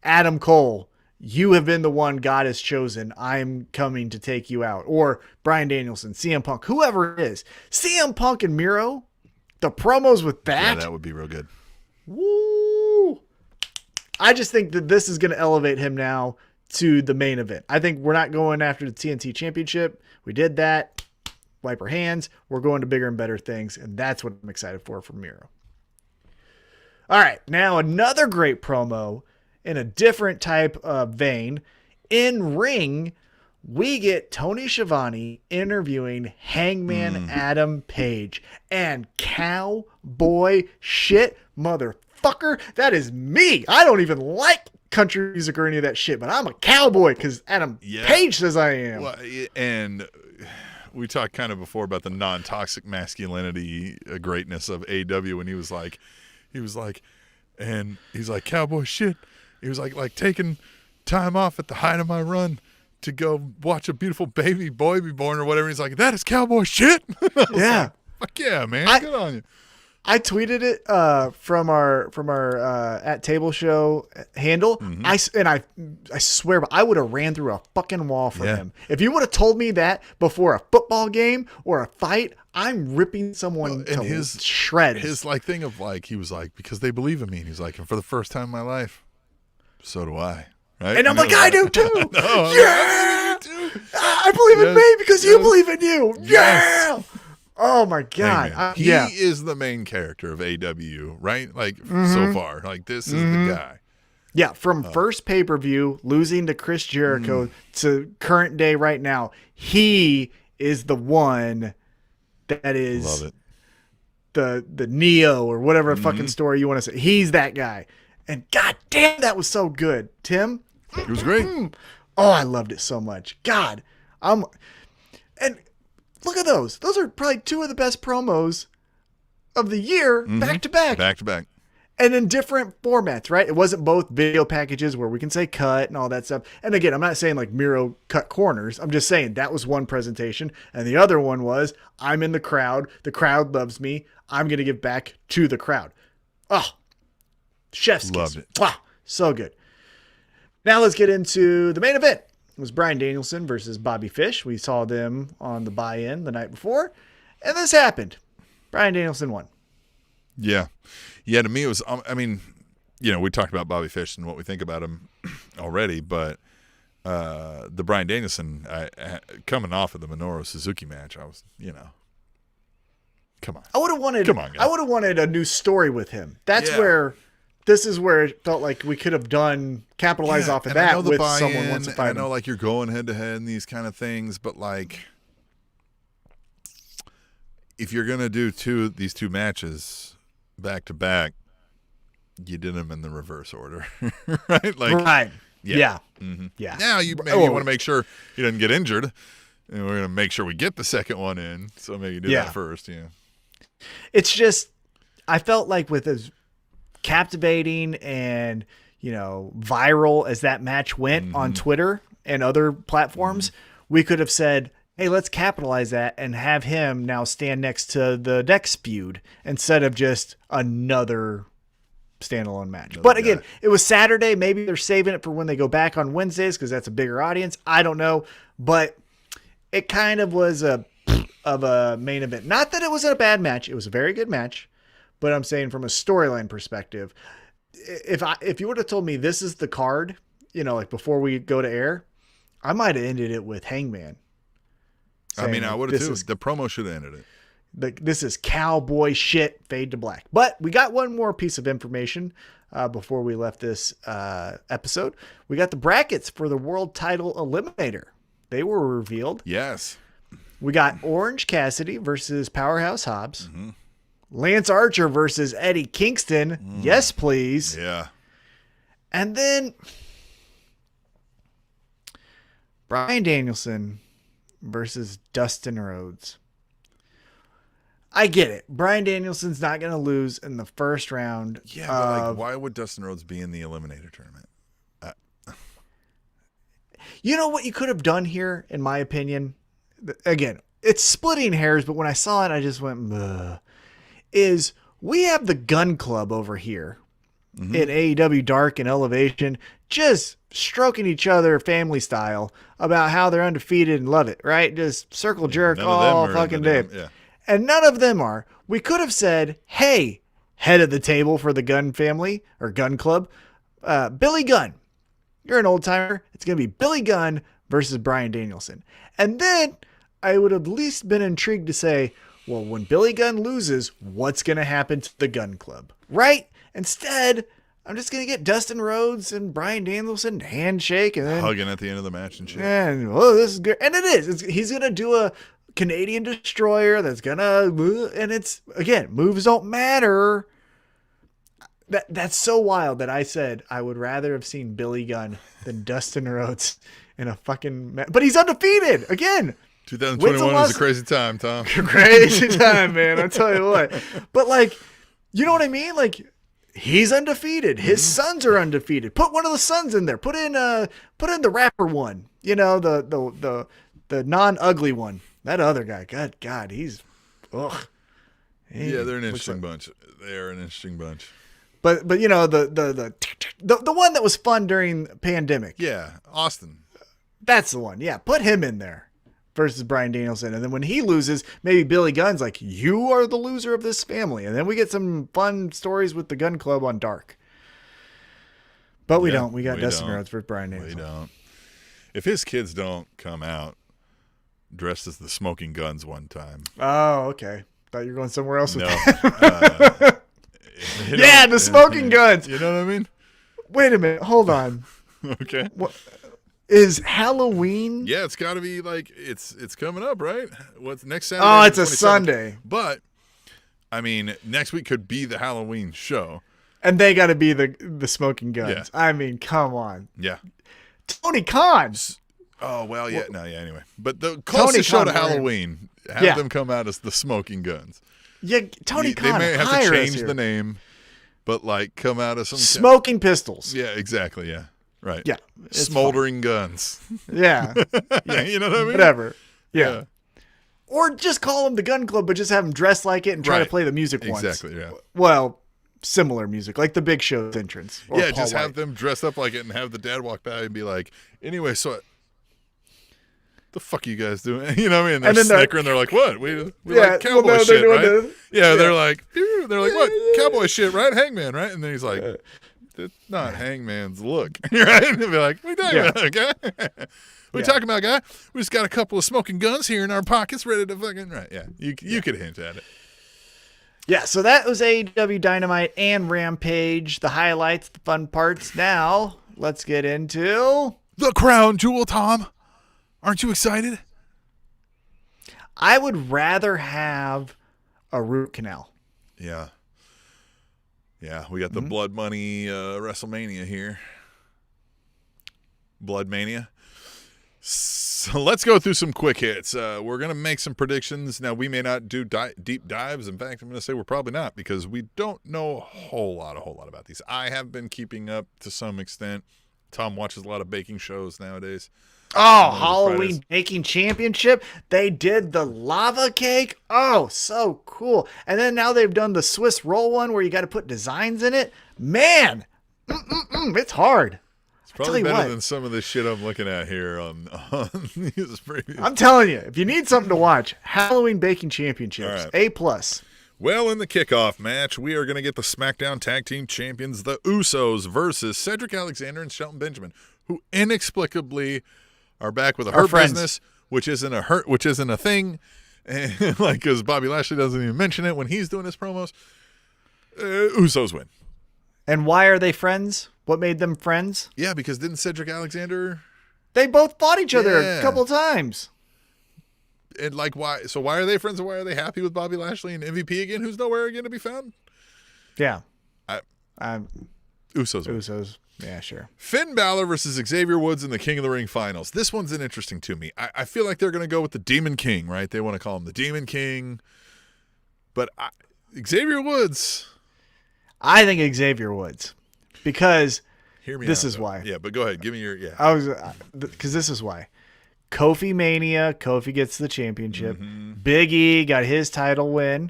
Adam Cole, you have been the one God has chosen. I'm coming to take you out. Or Bryan Danielson, CM Punk, whoever it is. CM Punk and Miro, the promos with that. Yeah, that would be real good. Woo! I just think that this is going to elevate him now to the main event. I think we're not going after the TNT Championship. We did that. Wipe our hands. We're going to bigger and better things, and that's what I'm excited for Miro. All right, now another great promo in a different type of vein. In ring, we get Tony Schiavone interviewing Hangman Adam Page, and cowboy shit, motherfucker, that is me. I don't even like country music or any of that shit, but I'm a cowboy because Adam Page says I am. Well, and we talked kind of before about the non-toxic masculinity greatness of AEW, and he was like, cowboy shit. He was like taking time off at the height of my run to go watch a beautiful baby boy be born or whatever. He's like, that is cowboy shit. Yeah. Fuck yeah, man. Good on you. I tweeted it from our at table show handle. I swear, but I would have ran through a fucking wall for him. If you would have told me that before a football game or a fight, I'm ripping someone to his shreds. His thing of he was because they believe in me, and he's and for the first time in my life, so do I. Right? And I'm I do too. Yeah, I believe in me because you believe in you. Yeah. Oh my God. He is the main character of AEW, right? So far, this is the guy. Yeah. From first pay-per-view, losing to Chris Jericho to current day right now, he is the one that is love it. The Neo or whatever fucking story you want to say. He's that guy. And God damn, that was so good. Tim? It was great. Oh, I loved it so much. God. And look at those. Those are probably 2 of the best promos of the year, back to back. Back to back. And in different formats, right? It wasn't both video packages where we can say cut and all that stuff. And again, I'm not saying like Miro cut corners. I'm just saying that was one presentation. And the other one was I'm in the crowd. The crowd loves me. I'm going to give back to the crowd. Oh, chef's kiss. Loved it. Wow, so good. Now let's get into the main event. It was Bryan Danielson versus Bobby Fish. We saw them on the buy-in the night before. And this happened. Bryan Danielson won. Yeah. Yeah, to me it was, I mean, you know, we talked about Bobby Fish and what we think about him already, but the Bryan Danielson, coming off of the Minoru Suzuki match, I was, you know, come on. I would have wanted, Come on, guys. I would have wanted a new story with him. That's Yeah. where, this is where it felt like we could have capitalized off of and I that know the with buy-in, someone wants to and fight I know him. like you're going head to head and these kind of things, but like if you're gonna do these two matches back to back, you did them in the reverse order, right? Like, Right. yeah. Yeah. Mm-hmm. Yeah. Now you maybe want to make sure he doesn't get injured, and we're gonna make sure we get the second one in. So maybe do that first. Yeah. It's just, I felt like with as captivating and, you know, viral as that match went on Twitter and other platforms, we could have said, hey, let's capitalize that and have him now stand next to the next feud instead of just another standalone match. But again, it was Saturday. Maybe they're saving it for when they go back on Wednesdays because that's a bigger audience. I don't know. But it kind of was a main event. Not that it wasn't a bad match. It was a very good match. But I'm saying from a storyline perspective, if you would have told me this is the card, you know, like before we go to air, I might have ended it with Hangman. I mean, I would have too. Is, the promo should have ended it. This is cowboy shit, fade to black. But we got one more piece of information before we left this episode. We got the brackets for the world title eliminator. They were revealed. Yes. We got Orange Cassidy versus Powerhouse Hobbs. Lance Archer versus Eddie Kingston. Yes, please. Yeah. And then Bryan Danielson versus Dustin Rhodes. I get it. Bryan Danielson's not going to lose in the first round. Yeah, but like, why would Dustin Rhodes be in the Eliminator tournament? You know what you could have done here, in my opinion? Again, it's splitting hairs, but when I saw it, I just went, ugh. Is we have the Gun Club over here in AEW Dark and Elevation just stroking each other family style about how they're undefeated and love it, right? Just circle jerk all fucking day. Yeah. And none of them are. We could have said, hey, head of the table for the Gun family or Gun Club, Billy Gunn. You're an old timer. It's going to be Billy Gunn versus Bryan Danielson. And then I would have at least been intrigued to say, well, when Billy Gunn loses, what's going to happen to the Gun Club? Right? Instead, I'm just going to get Dustin Rhodes and Bryan Danielson handshake and then Hugging at the end of the match and shit. and oh, this is good. And it is. He's going to do a Canadian Destroyer that's going to, and it's, again, moves don't matter. That's so wild that I said I would rather have seen Billy Gunn than Dustin Rhodes in a fucking match. But he's undefeated again. 2021 was a crazy time, Tom. Crazy time, man. I tell you what. But like, you know what I mean? Like, he's undefeated. His sons are undefeated. Put one of the sons in there. Put in the rapper one. You know, the non-ugly one. That other guy. God, he's ugh. Yeah, they're an interesting bunch. They're an interesting bunch. But you know, the one that was fun during pandemic. Yeah, Austin. That's the one. Yeah, put him in there versus Bryan Danielson. And then when he loses, maybe Billy Gunn's like, you are the loser of this family. And then we get some fun stories with the Gun Club on Dark. But we don't. We got Dustin Rhodes versus Bryan Danielson. We don't. If his kids don't come out dressed as the Smoking Guns one time. Oh, okay. Thought you were going somewhere else with No. that. Yeah, the Smoking Guns. You know what I mean? Wait a minute. Hold on. Okay. What is Halloween? Yeah, it's got to be like it's coming up, right? What's next Saturday? Oh, it's a 27th? Sunday. But I mean, next week could be the Halloween show. And they got to be the Smoking Guns. Yeah. I mean, come on. Yeah. Tony Khan. Oh, well, yeah. No, yeah, anyway. But the closest show to Halloween, have them come out as the Smoking Guns. Yeah, Tony Khan. They may have to change the name. but like come out of some smoking pistols. Yeah, exactly. Yeah, right. Yeah, smoldering guns. Yeah. You know what I mean? Whatever. Yeah. Or just call them the Gun Club, but just have them dress like it and try to play the music once. Exactly. Yeah. Well, similar music, like the Big Show's entrance. Or Yeah, Paul just White. have them dress up like it and have the dad walk by and be like, anyway, so the fuck are you guys doing? You know what I mean? They're snickering. They're like, what? We like cowboy shit, right? They're like, what? Cowboy shit, right? Hangman, right? And then he's like, it's not Hangman's look. Right? And they'll be like, what are you talking about, guy? What are you talking about, guy? We just got a couple of smoking guns here in our pockets ready to fucking, right? Yeah, you could hint at it. Yeah, so that was AEW Dynamite and Rampage, the highlights, the fun parts. Now, let's get into the crown jewel, Tom. Aren't you excited? I would rather have a root canal. Yeah. Yeah, we got the Blood Money WrestleMania here. Blood Mania. So let's go through some quick hits. We're going to make some predictions. Now, we may not do deep dives. In fact, I'm going to say we're probably not because we don't know a whole lot about these. I have been keeping up to some extent. Tom watches a lot of baking shows nowadays. Oh, Halloween Baking Championship. They did the lava cake. Oh, so cool. And then now they've done the Swiss roll one where you got to put designs in it. Man, it's hard. It's probably better than some of the shit I'm looking at here on these previous. I'm telling you, if you need something to watch, Halloween Baking Championships, right. A+. Well, in the kickoff match, we are going to get the SmackDown Tag Team Champions, the Usos, versus Cedric Alexander and Shelton Benjamin, who inexplicably are back with a hurt business, which isn't a thing, and like because Bobby Lashley doesn't even mention it when he's doing his promos. Usos win. And why are they friends? What made them friends? Yeah, because didn't Cedric Alexander? They both fought each other a couple times. And like why? So why are they friends? And why are they happy with Bobby Lashley and MVP again, who's nowhere again to be found? Yeah, Usos. Usos. Yeah, sure. Finn Balor versus Xavier Woods in the King of the Ring finals. This one's an interesting to me. I feel like they're going to go with the Demon King, right? They want to call him the Demon King. But Xavier Woods. I think Xavier Woods. Because this is why. Yeah, but go ahead. Give me your, Because this is why. Kofi Mania. Kofi gets the championship. Big E got his title win.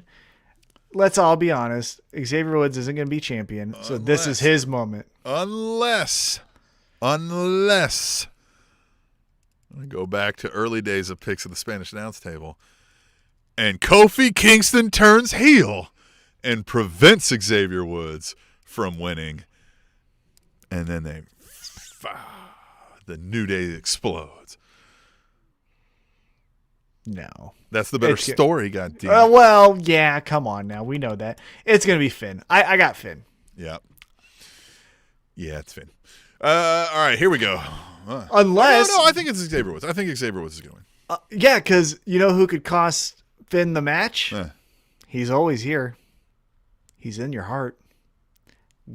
Let's all be honest. Xavier Woods isn't going to be champion. So this is his moment. Unless I'm going to go back to early days of picks of the Spanish announce table, and Kofi Kingston turns heel and prevents Xavier Woods from winning, and then the New Day explodes. No. That's the better story, goddammit. Well, yeah, come on now. We know that. It's going to be Finn. I got Finn. Yeah. Yeah, it's Finn. All right, here we go. Unless... No, I think it's Xavier Woods. I think Xavier Woods is going to win. Yeah, because you know who could cost Finn the match? He's always here. He's in your heart.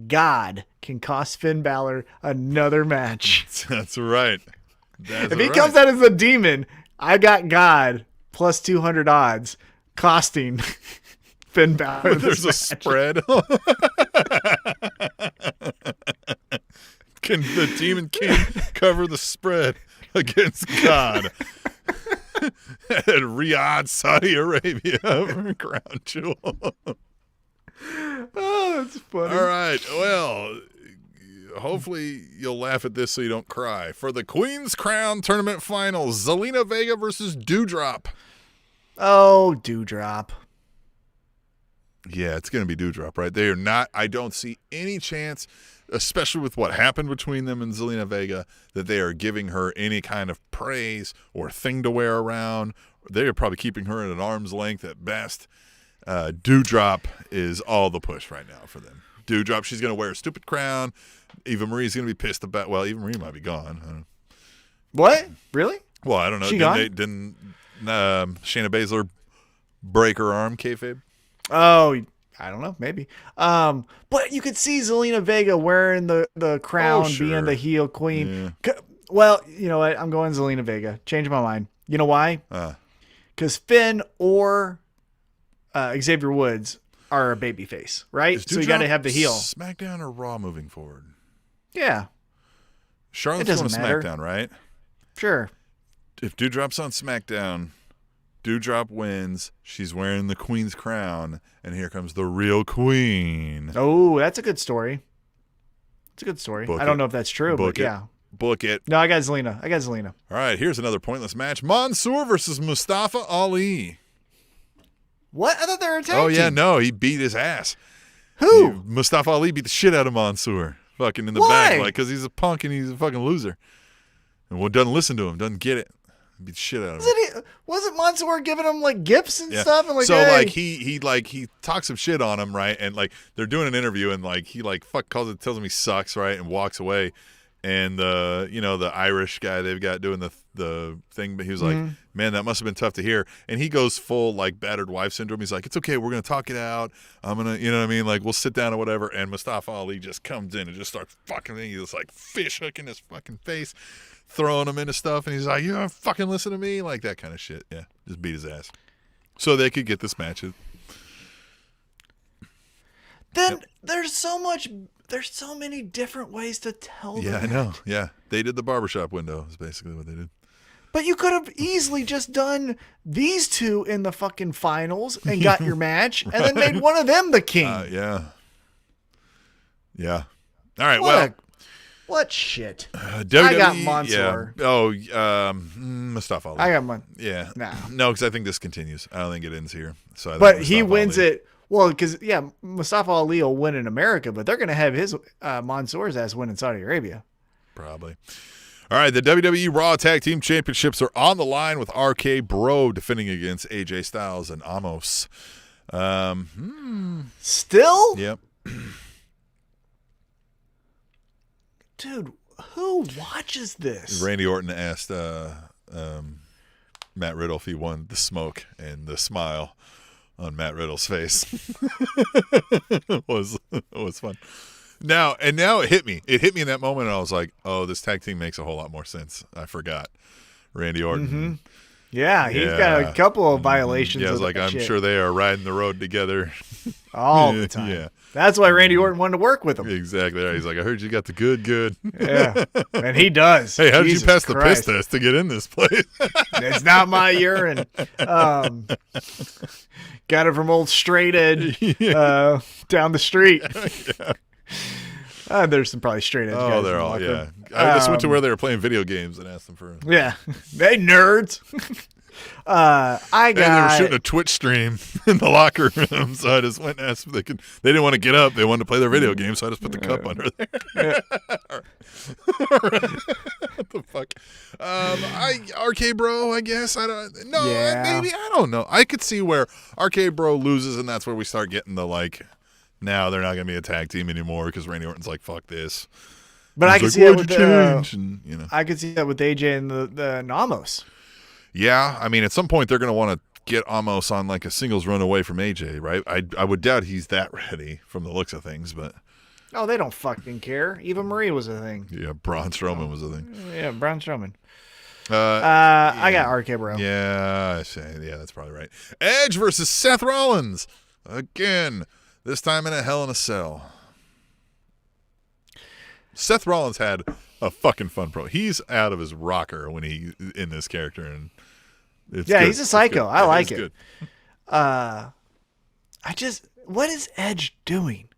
God can cost Finn Balor another match. That's right. If he comes out as a demon, I got God plus 200 odds costing Finn Balor. There's a spread. Can the Demon King cover the spread against God at Riyadh, Saudi Arabia for Crown Jewel? Oh, that's funny. All right. Well, hopefully you'll laugh at this so you don't cry. For the Queen's Crown Tournament Finals, Zelina Vega versus Doudrop. Oh, Doudrop. Yeah, it's going to be Doudrop, right? They are not. I don't see any chance, especially with what happened between them and Zelina Vega, that they are giving her any kind of praise or thing to wear around. They are probably keeping her at an arm's length at best. Doudrop is all the push right now for them. Doudrop, she's going to wear a stupid crown. Eva Marie's going to be pissed about. Well, Eva Marie might be gone. What? Really? Well, I don't know. Didn't Shayna Baszler break her arm, kayfabe? Oh, I don't know. Maybe. But you could see Zelina Vega wearing the crown, being the heel queen. Yeah. Well, you know what? I'm going Zelina Vega. Change my mind. You know why? Because Finn or Xavier Woods are a babyface, right? Is So you got to have the heel. SmackDown or Raw moving forward? Yeah. Charlotte's going to SmackDown, right? Sure. If Doudrop's on SmackDown, Doudrop wins. She's wearing the Queen's crown, and here comes the real Queen. Oh, that's a good story. It's a good story. Book I don't it. know if that's true, Book but it. yeah. Book it. No, I got Zelina. All right, here's another pointless match. Monsoor versus Mustafa Ali. What? I thought they were a tag Oh, yeah, team. no, he beat his ass. Who? Mustafa Ali beat the shit out of Monsoor. Fucking in the Why? back, like, because he's a punk and he's a fucking loser. And doesn't listen to him, doesn't get it. Beat the shit out of him. Wasn't Monsoor giving him like gifts and stuff? And like, so hey. like he talks some shit on him, right? And like they're doing an interview and like he like tells him he sucks, right? And walks away. And the Irish guy they've got doing the thing, but he was like, man, that must have been tough to hear. And he goes full like battered wife syndrome. He's like, it's okay, we're gonna talk it out. I'm gonna, you know what I mean? Like we'll sit down or whatever. And Mustafa Ali just comes in and just starts fucking. He's just like fish hooking his fucking face, throwing him into stuff. And he's like, you don't fucking listen to me, like that kind of shit. Yeah, just beat his ass so they could get this match. Then there's so many different ways to tell Yeah, them. I know. Yeah, they did the barbershop window. Is basically what they did. But you could have easily just done these two in the fucking finals and got your match and then made one of them the king. Yeah. All right. What shit? WWE, I got Monsoor. Yeah. Oh, Mustafa Ali. I got one. Yeah. Nah. No, because I think this continues. I don't think it ends here. So I think But he Mustafa wins Ali. it. Well, because, Mustafa Ali will win in America, but they're going to have his Mansoor's ass win in Saudi Arabia. Probably. All right, the WWE Raw Tag Team Championships are on the line with RK Bro defending against AJ Styles and Amos. Still? Yep. Dude, who watches this? Randy Orton asked Matt Riddle if he wanted the smoke, and the smile on Matt Riddle's face was fun. Now it hit me. It hit me in that moment, and I was like, "Oh, this tag team makes a whole lot more sense." I forgot Randy Orton. Mm-hmm. Yeah, he's got a couple of violations. Yeah, I was of like, that I'm shit sure they are riding the road together all the time. Yeah, that's why Randy Orton wanted to work with him. exactly right. He's like, I heard you got the good. Yeah, and he does. Hey, how did Jesus you pass Christ. the piss test to get in this place? It's not my urine. Got it from old Straight Edge down the street. There's some probably Straight Edge guys. Oh, in they're the all, locker yeah. room. I just went to where they were playing video games and asked them for. Yeah, they nerds. And they were shooting a Twitch stream in the locker room, so I just went and asked if they could. They didn't want to get up; they wanted to play their video game, so I just put the cup under there. What the fuck? RK Bro, I guess I don't. No, maybe I don't know. I could see where RK Bro loses, and that's where we start getting the like. Now they're not going to be a tag team anymore because Randy Orton's like, "Fuck this." But I can like, see that "Why'd with you change?" And, you know. I could see that with AJ and the Amos. Yeah, I mean, at some point they're going to want to get Amos on like a singles run away from AJ, right? I would doubt he's that ready from the looks of things, but Oh, they don't fucking care. Eva Marie was a thing. yeah, Braun Strowman was a thing. Yeah, Braun Strowman. Yeah. I got RK Bro. Yeah, that's probably right. Edge versus Seth Rollins again. This time in a Hell in a Cell. Seth Rollins had a fucking fun pro. He's out of his rocker when he in this character, and it's good. He's a psycho. I like it. Good. What is Edge doing?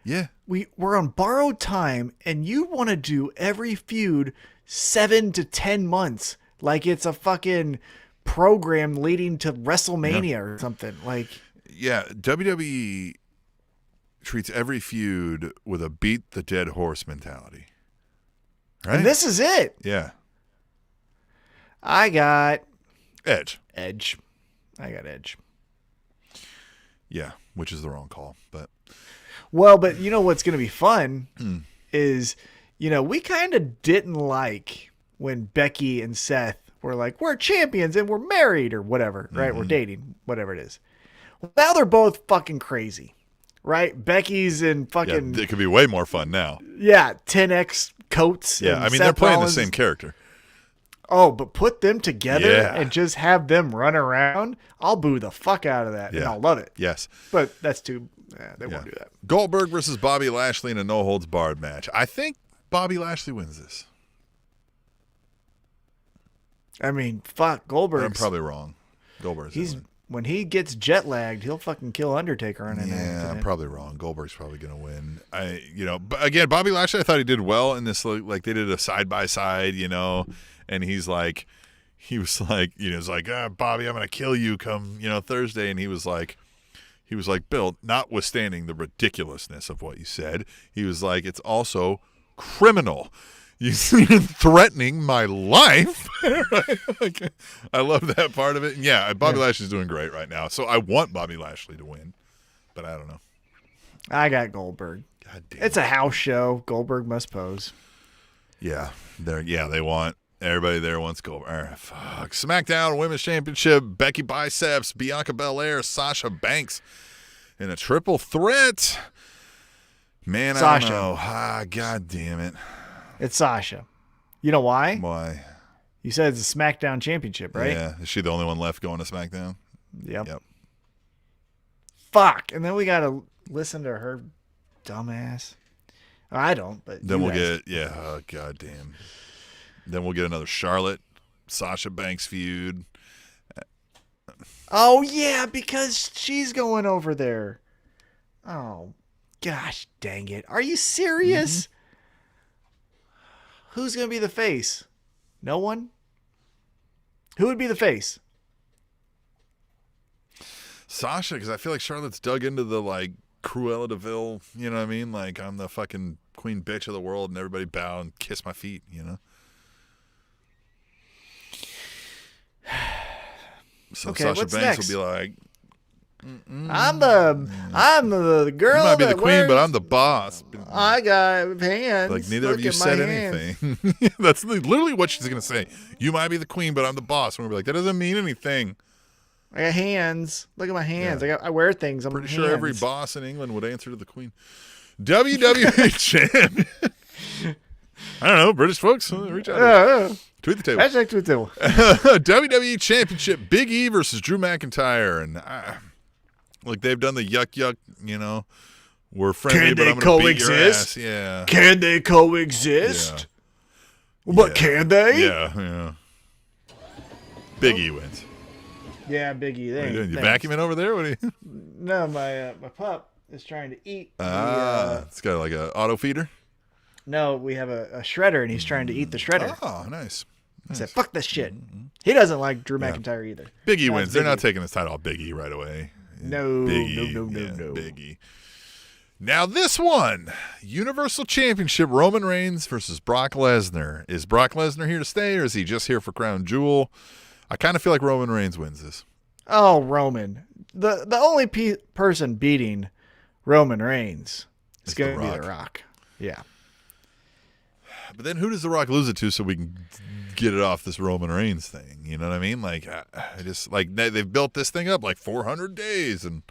Yeah. We're on borrowed time, and you want to do every feud 7 to 10 months like it's a fucking program leading to WrestleMania or something. Like, yeah, WWE treats every feud with a beat the dead horse mentality. Right? and this is it. Yeah. I got Edge. I got Edge. Yeah, which is the wrong call, but Well, but you know what's going to be fun is, we kind of didn't like when Becky and Seth were like, we're champions and we're married or whatever, right? We're dating, whatever it is. Well, now they're both fucking crazy, right? Becky's in fucking, it could be way more fun now. 10X coats. Yeah, and I mean, Seth they're playing Rollins. the same character. Oh, but put them together Yeah. and just have them run around. I'll boo the fuck out of that, and Yeah. I'll love it. Yes. But that's too. They won't do that. Goldberg versus Bobby Lashley in a no-holds-barred match. I think Bobby Lashley wins this. I mean, fuck Goldberg. I'm probably wrong. Goldberg's when he gets jet lagged, he'll fucking kill Undertaker on an accident. I'm probably wrong. Goldberg's probably going to win. But again, Bobby Lashley, I thought he did well in this. Like they did a side by side, and he was like, Bobby, I'm going to kill you come, Thursday, and he was like, Bill, notwithstanding the ridiculousness of what you said, he was like, it's also criminal. You're threatening my life. Right? I love that part of it. And yeah, Bobby Lashley's doing great right now. So I want Bobby Lashley to win, but I don't know. I got Goldberg. God damn. It's a house show. Goldberg must pose. Yeah, they want everybody there wants Goldberg. Fuck. SmackDown Women's Championship. Becky Biceps, Bianca Belair, Sasha Banks in a triple threat. Man, Sasha. I don't know. God damn it. It's Sasha. You know why? Why? You said it's a SmackDown championship, right? Yeah. Is she the only one left going to SmackDown? Yep. Fuck. And then we got to listen to her dumbass. I don't, but Then you we'll guys. oh, God damn. Then we'll get another Charlotte, Sasha Banks feud. Oh, yeah, because she's going over there. Oh, gosh dang it. Are you serious? Mm-hmm. Who's going to be the face? No one? Who would be the face? Sasha, because I feel like Charlotte's dug into the, Cruella de Vil, you know what I mean? Like, I'm the fucking queen bitch of the world, and everybody bow and kiss my feet, So Okay, Sasha what's Banks next? will be like, I'm the girl. you might be the that queen, but wears- I'm the boss. I got hands. Like, neither Look of you at my said hands. anything. That's literally what she's going to say. You might be the queen, but I'm the boss. And we'll be like, that doesn't mean anything. I got hands. Look at my hands. Yeah. I wear things. I'm Pretty hands. sure every boss in England would answer to the queen. WWE champion. I don't know, British folks. Reach out. Tweet the table. Hashtag tweet the table. WWE Championship, Big E versus Drew McIntyre. And they've done the yuck, we're friendly, Can but they I'm going to beat your coexist? ass. Yeah. Can they coexist? But can they? Yeah. Big E wins. Yeah, Biggie. What are you doing? You vacuuming over there? What are you? No, my pup is trying to eat. It's got like a auto feeder. No, we have a shredder, and he's trying to eat the shredder. Oh, nice. I said, fuck this shit. He doesn't like Drew McIntyre either. Big E That's wins. They're Big not E. taking his title off Big E right away. No, Big E. no. Big E. Now this one, Universal Championship, Roman Reigns versus Brock Lesnar. Is Brock Lesnar here to stay, or is he just here for Crown Jewel? I kind of feel like Roman Reigns wins this. Oh, Roman. The only person beating Roman Reigns is It's going The to be Rock. The Rock. Yeah. But then who does The Rock lose it to so we can get it off this Roman Reigns thing? You know what I mean? Like, I just, they've built this thing up 400 days. And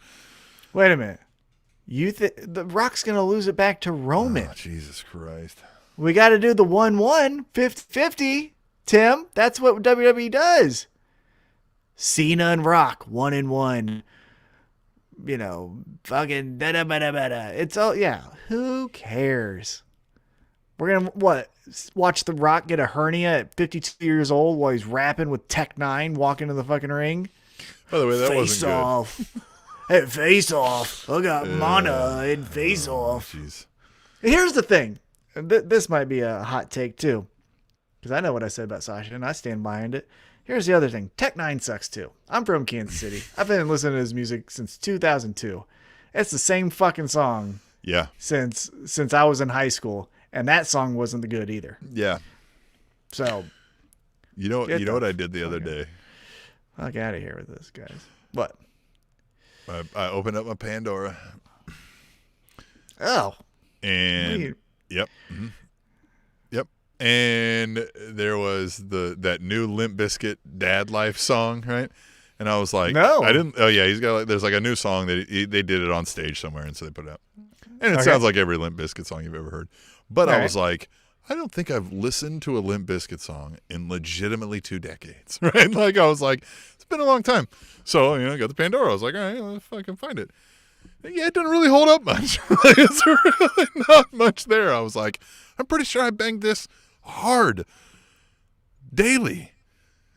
Wait a minute. The Rock's going to lose it back to Roman. oh, Jesus Christ. We got to do the 1-1, 50-50, Tim. That's what WWE does. Cena and Rock, 1-1. Fucking da-da-ba-da-ba-da. It's all, yeah. Who cares? We're going to, watch The Rock get a hernia at 52 years old while he's rapping with Tech 9 walking to the fucking ring? By the way, that Face wasn't off. Hey, face off. I got mana and face good. off. Jeez. Here's the thing. This might be a hot take too, because I know what I said about Sasha and I stand behind it. Here's the other thing. Tech 9 sucks too. I'm from Kansas City. I've been listening to his music since 2002. It's the same fucking song Yeah. since I was in high school, and that song wasn't good either. Yeah. So You know Get the what I did the other day? fuck out of here with this, guys. What? I opened up my Pandora. Oh, And Weird. yep. Mhm. Yep. And there was that new Limp Bizkit Dad Life song, right? And I was like, No. I didn't. Oh yeah, he's got there's a new song that they did it on stage somewhere, and so they put it out. And it Okay. sounds like every Limp Bizkit song you've ever heard. But All I right. was like, I don't think I've listened to a Limp Bizkit song in legitimately 2 decades, right? Like, I was like, it's been a long time. So, I got the Pandora. I was like, all right, let's fucking find it. Yeah, it doesn't really hold up much. Like, it's really not much there. I was like, I'm pretty sure I banged this hard daily.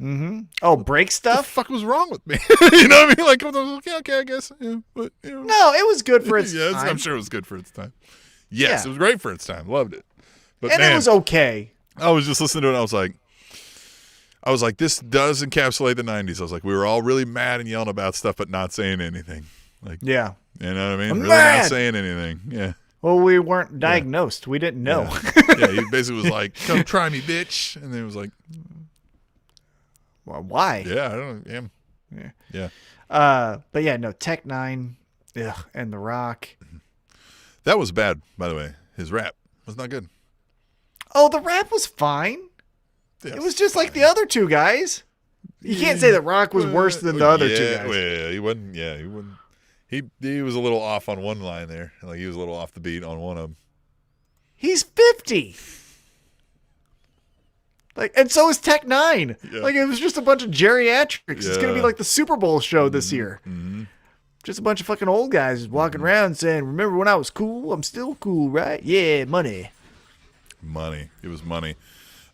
Mm-hmm. Oh, break stuff? What the fuck was wrong with me? You know what I mean? Like, I was like, okay, I guess. Yeah, but, No, it was good for its time. I'm sure it was good for its time. Yes, It was great for its time. Loved it. But and man, it was okay. I was just listening to it. And I was like, this does encapsulate the 90s. I was like, we were all really mad and yelling about stuff, but not saying anything. Like, yeah. You know what I mean? I'm really mad. not saying anything. Yeah. Well, we weren't diagnosed. Yeah. We didn't know. Yeah, he basically was like, come try me, bitch. And then it was like, well, why? Yeah, I don't know. Yeah. But yeah, no, Tech 9 and The Rock. That was bad, by the way. His rap was not good. Oh, the rap was fine. Yeah, it was just fine. Like the other two guys. You can't say that Rock was worse than the other two guys. Yeah, he wasn't. Yeah, he wouldn't. He was a little off on one line there. Like, he was a little off the beat on one of them. He's 50. Like, and so is Tech 9. Yeah. Like, it was just a bunch of geriatrics. Yeah. It's going to be like the Super Bowl show this year. Mm-hmm. Just a bunch of fucking old guys walking around saying, remember when I was cool? I'm still cool, right? Yeah, money. Money. It was money.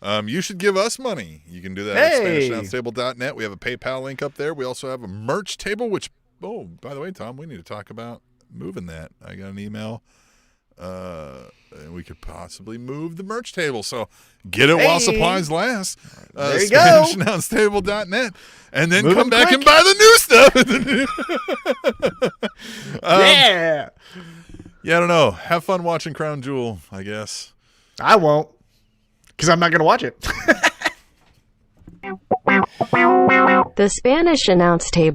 You should give us money. You can do that at SpanishAnnounceTable.net. We have a PayPal link up there. We also have a merch table, which, by the way, Tom, we need to talk about moving that. I got an email. And we could possibly move the merch table. So get it while supplies last. There you go. SpanishAnnounceTable.net. And then come back and buy the new stuff. Yeah. Yeah, I don't know. Have fun watching Crown Jewel, I guess. I won't. Because I'm not going to watch it. The Spanish Announce Table.